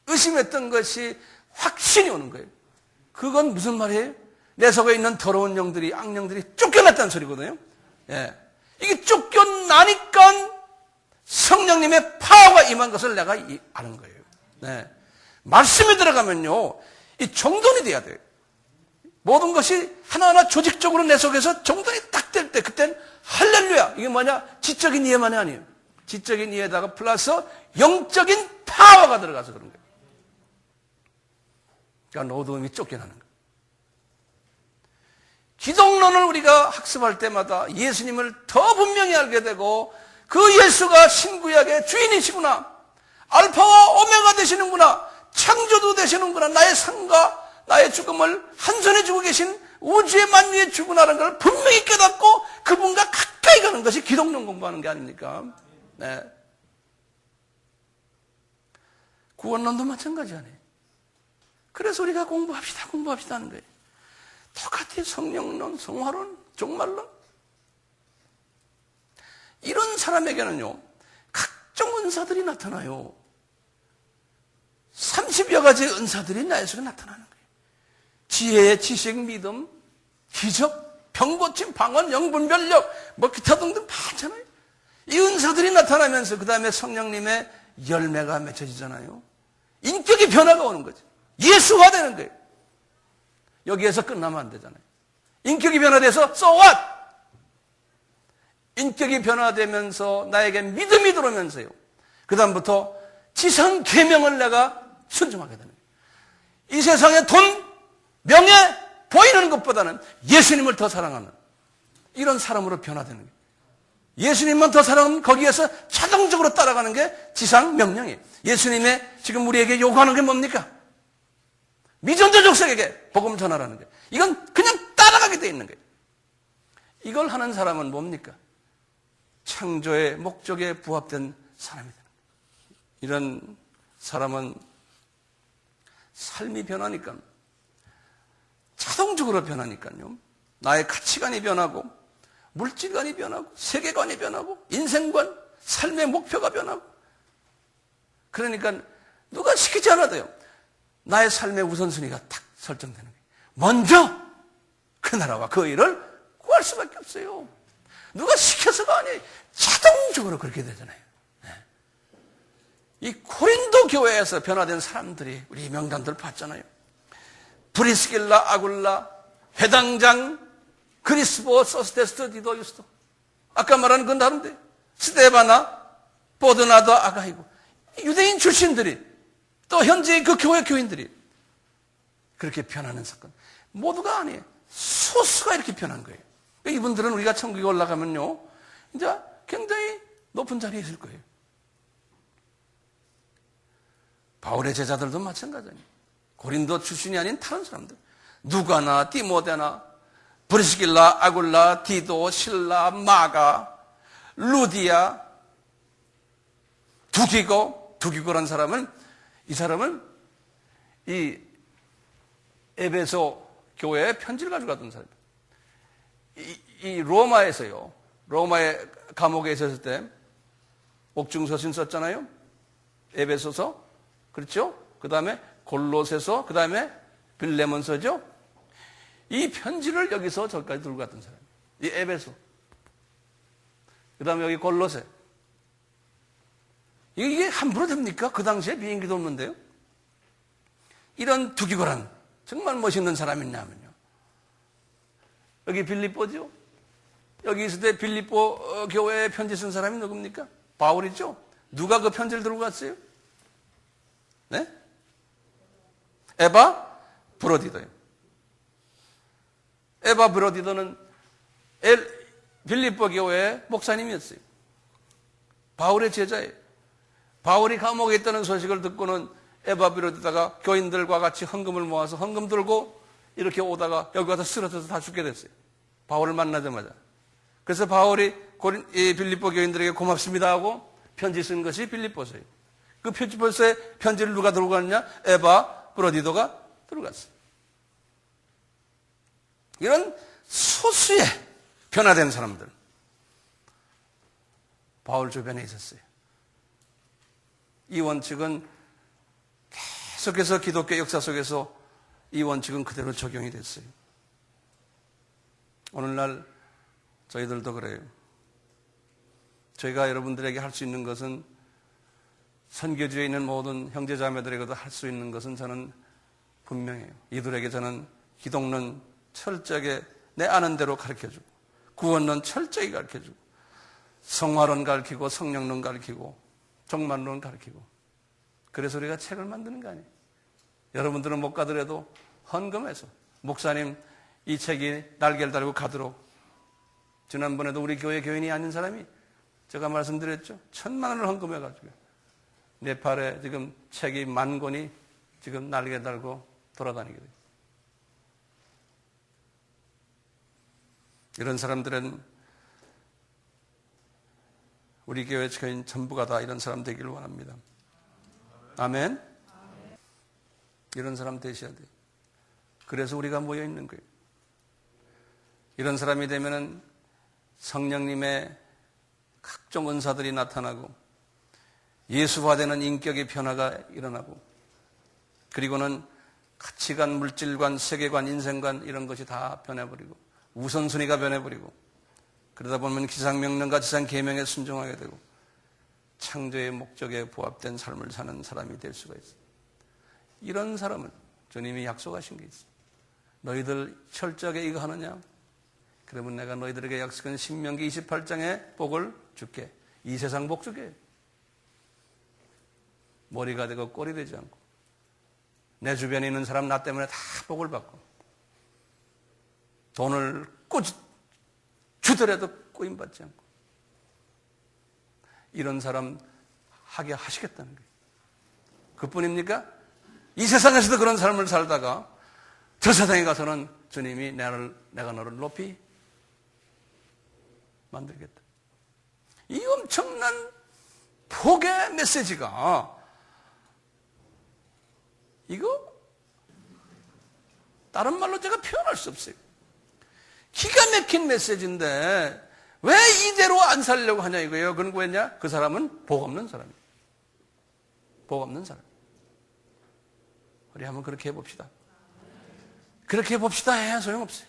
의심했던 것이 확신이 오는 거예요. 그건 무슨 말이에요? 내 속에 있는 더러운 영들이 악령들이 쫓겨났다는 소리거든요. 예. 이게 쫓겨나니까 성령님의 파워가 임한 것을 내가 아는 거예요. 네. 말씀에 들어가면요, 이 정돈이 돼야 돼요. 모든 것이 하나하나 조직적으로 내 속에서 정돈이 딱 될 때, 그땐 할렐루야! 이게 뭐냐? 지적인 이해만이 아니에요. 지적인 이해에다가 플러스 영적인 파워가 들어가서 그런 거예요. 그러니까 어두움이 쫓겨나는 거예요. 기독론을 우리가 학습할 때마다 예수님을 더 분명히 알게 되고 그 예수가 신구약의 주인이시구나. 알파와 오메가 되시는구나. 창조도 되시는구나. 나의 삶과 나의 죽음을 한 손에 쥐고 계신 우주의 만유의 주구나라는 걸 분명히 깨닫고 그분과 가까이 가는 것이 기독론 공부하는 게 아닙니까? 네. 구원론도 마찬가지 아니에요. 그래서 우리가 공부합시다 하는 거예요. 똑같이 성령론, 성화론, 종말론. 이런 사람에게는요, 각종 은사들이 나타나요. 30여 가지 은사들이 나의 속에 나타나는 거예요. 지혜, 지식, 믿음, 기적, 병고침, 방언, 영분별력, 뭐 기타 등등 많잖아요. 이 은사들이 나타나면서 그 다음에 성령님의 열매가 맺혀지잖아요. 인격의 변화가 오는 거죠. 예수화되는 거예요. 여기에서 끝나면 안 되잖아요. 인격이 변화돼서 so what? 인격이 변화되면서 나에게 믿음이 들어오면서요. 그 다음부터 지상 계명을 내가 순종하게 되는 거예요. 이 세상에 돈, 명예, 보이는 것보다는 예수님을 더 사랑하는 이런 사람으로 변화되는 거예요. 예수님만 더 사랑하면 거기에서 자동적으로 따라가는 게 지상 명령이에요. 예수님의 지금 우리에게 요구하는 게 뭡니까? 미전도 족속에게 복음 전하라는 거예요. 이건 그냥 따라가게 돼 있는 거예요. 이걸 하는 사람은 뭡니까? 창조의 목적에 부합된 사람이 되는 거예요. 이런 사람은 삶이 변하니까, 자동적으로 변하니까요. 나의 가치관이 변하고, 물질관이 변하고, 세계관이 변하고, 인생관, 삶의 목표가 변하고. 그러니까 누가 시키지 않아도요. 나의 삶의 우선순위가 딱 설정되는 거예요. 먼저 그 나라와 그 일을 구할 수밖에 없어요. 누가 시켜서가 아니에요. 자동적으로 그렇게 되잖아요. 이 고린도 교회에서 변화된 사람들이 우리 명단들 봤잖아요. 브리스길라, 아굴라, 회당장, 그리스보, 소스테스트, 디도, 유스도. 아까 말한 건 다른데. 스데바나, 보드나도, 아가이고. 유대인 출신들이 또 현재 그 교회 교인들이 그렇게 변하는 사건. 모두가 아니에요. 소수가 이렇게 변한 거예요. 이분들은 우리가 천국에 올라가면요. 이제 굉장히 높은 자리에 있을 거예요. 바울의 제자들도 마찬가지예요. 고린도 출신이 아닌 다른 사람들. 누가나, 디모데나, 브리스길라, 아굴라, 디도, 실라, 마가, 루디아, 두기고라는 사람은 이 사람은 이 에베소 교회에 편지를 가져갔던 사람이에요. 이 로마에서요. 로마의 감옥에 있었을 때 옥중서신 썼잖아요. 에베소서. 그렇죠? 그 다음에 골로새서, 그 다음에 빌레몬서죠. 이 편지를 여기서 저기까지 들고 갔던 사람이에요. 이 에베소. 그 다음에 여기 골로새. 이게 함부로 됩니까? 그 당시에 비행기도 없는데요. 이런 두기고란 정말 멋있는 사람이 있냐면요. 여기 빌립보죠. 여기 있을 때 빌립보 교회에 편지 쓴 사람이 누굽니까? 바울이죠. 누가 그 편지를 들고 갔어요? 네? 에바 브로디도요. 에바 브로디도는 빌립보 교회의 목사님이었어요. 바울의 제자예요. 바울이 감옥에 있다는 소식을 듣고는 에바 브로디다가 교인들과 같이 헌금을 모아서 헌금 들고 이렇게 오다가 여기 와서 쓰러져서 다 죽게 됐어요. 바울을 만나자마자. 그래서 바울이 빌립보 교인들에게 고맙습니다 하고 편지 쓴 것이 빌립보서예요. 그 필리포스에 편지를 누가 들고 갔느냐? 에바 브로디도가 들고 갔어요. 이런 소수의 변화된 사람들 바울 주변에 있었어요. 이 원칙은 계속해서 기독교 역사 속에서 이 원칙은 그대로 적용이 됐어요. 오늘날 저희들도 그래요. 저희가 여러분들에게 할 수 있는 것은 선교지에 있는 모든 형제자매들에게도 할 수 있는 것은 저는 분명해요. 이들에게 저는 기독론 철저하게 내 아는 대로 가르쳐주고 구원론 철저히 가르쳐주고 성화론 가르치고 성령론 가르치고 종말론 가르치고 그래서 우리가 책을 만드는 거 아니에요. 여러분들은 못 가더라도 헌금해서 목사님 이 책이 날개를 달고 가도록 지난번에도 우리 교회 교인이 아닌 사람이 제가 말씀드렸죠. 1,000만 원을 헌금해가지고 네팔에 지금 책이 10,000권이 지금 날개 달고 돌아다니게 돼요. 이런 사람들은 우리 교회 교인 전부가 다 이런 사람 되기를 원합니다. 아멘? 이런 사람 되셔야 돼요. 그래서 우리가 모여 있는 거예요. 이런 사람이 되면은 성령님의 각종 은사들이 나타나고 예수화되는 인격의 변화가 일어나고 그리고는 가치관, 물질관, 세계관, 인생관 이런 것이 다 변해버리고 우선순위가 변해버리고, 그러다 보면 기상명령과 지상계명에 순종하게 되고 창조의 목적에 부합된 삶을 사는 사람이 될 수가 있어요. 이런 사람은 주님이 약속하신 게 있어요. 너희들 철저하게 이거 하느냐? 그러면 내가 너희들에게 약속한 신명기 28장의 복을 줄게. 이 세상 복 주게. 머리가 되고 꼴이 되지 않고, 내 주변에 있는 사람 나 때문에 다 복을 받고, 돈을 주더라도 꼬임받지 않고, 이런 사람 하게 하시겠다는 거예요. 그뿐입니까? 이 세상에서도 그런 삶을 살다가 저 세상에 가서는 주님이 내가 너를 높이 만들겠다. 이 엄청난 복의 메시지가, 이거 다른 말로 제가 표현할 수 없어요. 기가 막힌 메시지인데 왜 이대로 안 살려고 하냐 이거예요. 그건 뭐였냐? 그 사람은 복 없는 사람이에요. 복 없는 사람. 우리 한번 그렇게 해봅시다. 그렇게 해봅시다 해야 소용없어요.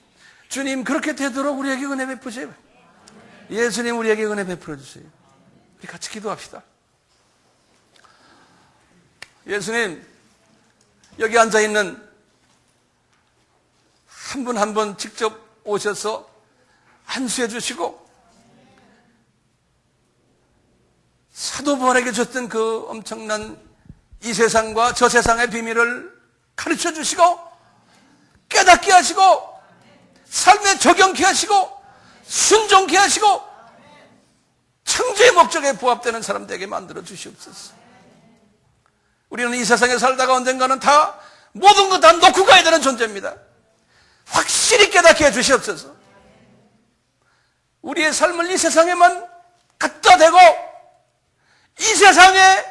주님 그렇게 되도록 우리에게 은혜 베푸세요. 예수님 우리에게 은혜 베풀어 주세요. 우리 같이 기도합시다. 예수님, 여기 앉아있는 한 분 한 분 직접 오셔서 안수해 주시고, 사도 바울에게 줬던 그 엄청난 이 세상과 저 세상의 비밀을 가르쳐 주시고, 깨닫게 하시고, 삶에 적용케 하시고, 순종케 하시고, 창조의 목적에 부합되는 사람 되게 만들어 주시옵소서. 우리는 이 세상에 살다가 언젠가는 다 모든 것 다 놓고 가야 되는 존재입니다. 확실히 깨닫게 해 주시옵소서. 우리의 삶을 이 세상에만 갖다 대고 이 세상에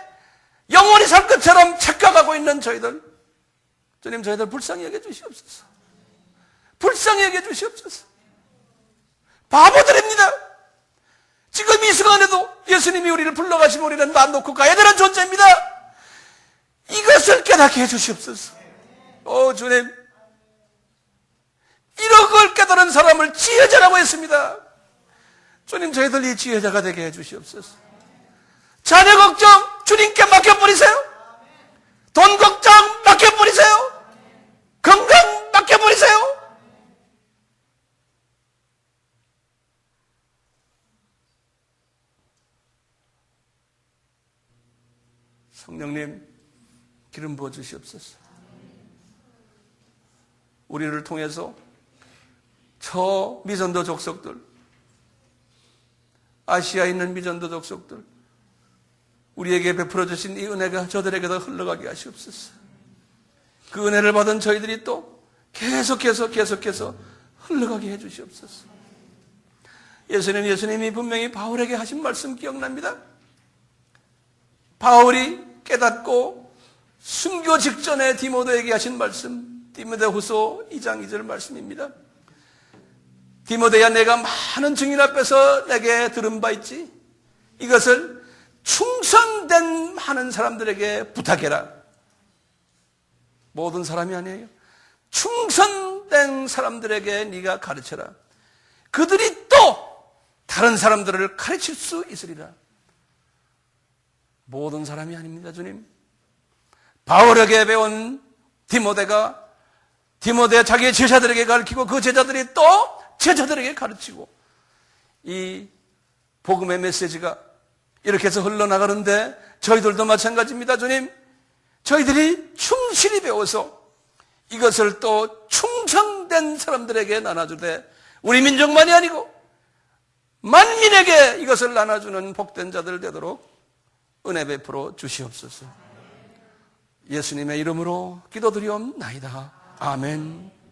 영원히 살 것처럼 착각하고 있는 저희들, 주님 저희들 불쌍히 여겨 주시옵소서. 불쌍히 여겨 주시옵소서. 바보들입니다. 지금 이 시간에도 예수님이 우리를 불러가시면 우리는 다 놓고 가야 되는 존재입니다. 이것을 깨닫게 해 주시옵소서. 주님, 이런 걸 깨달은 사람을 지혜자라고 했습니다. 주님 저희들 이 지혜자가 되게 해 주시옵소서. 자녀 걱정 주님께 맡겨버리세요. 돈 걱정 맡겨버리세요. 건강 맡겨버리세요. 성령님 기름 부어 주시옵소서. 우리를 통해서 저 미전도 족속들, 아시아에 있는 미전도 족속들, 우리에게 베풀어 주신 이 은혜가 저들에게도 흘러가게 하시옵소서. 그 은혜를 받은 저희들이 또 계속해서 흘러가게 해 주시옵소서. 예수님이 분명히 바울에게 하신 말씀 기억납니다. 바울이 깨닫고 순교 직전에 디모데에게 하신 말씀, 디모데후서 2장 2절 말씀입니다. 디모데야, 내가 많은 증인 앞에서 내게 들은 바 있지. 이것을 충성된 많은 사람들에게 부탁해라. 모든 사람이 아니에요. 충성된 사람들에게 네가 가르쳐라. 그들이 또 다른 사람들을 가르칠 수 있으리라. 모든 사람이 아닙니다, 주님. 바울에게 배운 디모데가 자기의 제자들에게 가르치고, 그 제자들이 또 제자들에게 가르치고, 이 복음의 메시지가 이렇게 해서 흘러나가는데 저희들도 마찬가지입니다, 주님. 저희들이 충실히 배워서 이것을 또 충성된 사람들에게 나눠주되, 우리 민족만이 아니고 만민에게 이것을 나눠주는 복된 자들 되도록 은혜 베풀어 주시옵소서. 예수님의 이름으로 기도드리옵나이다. 아멘.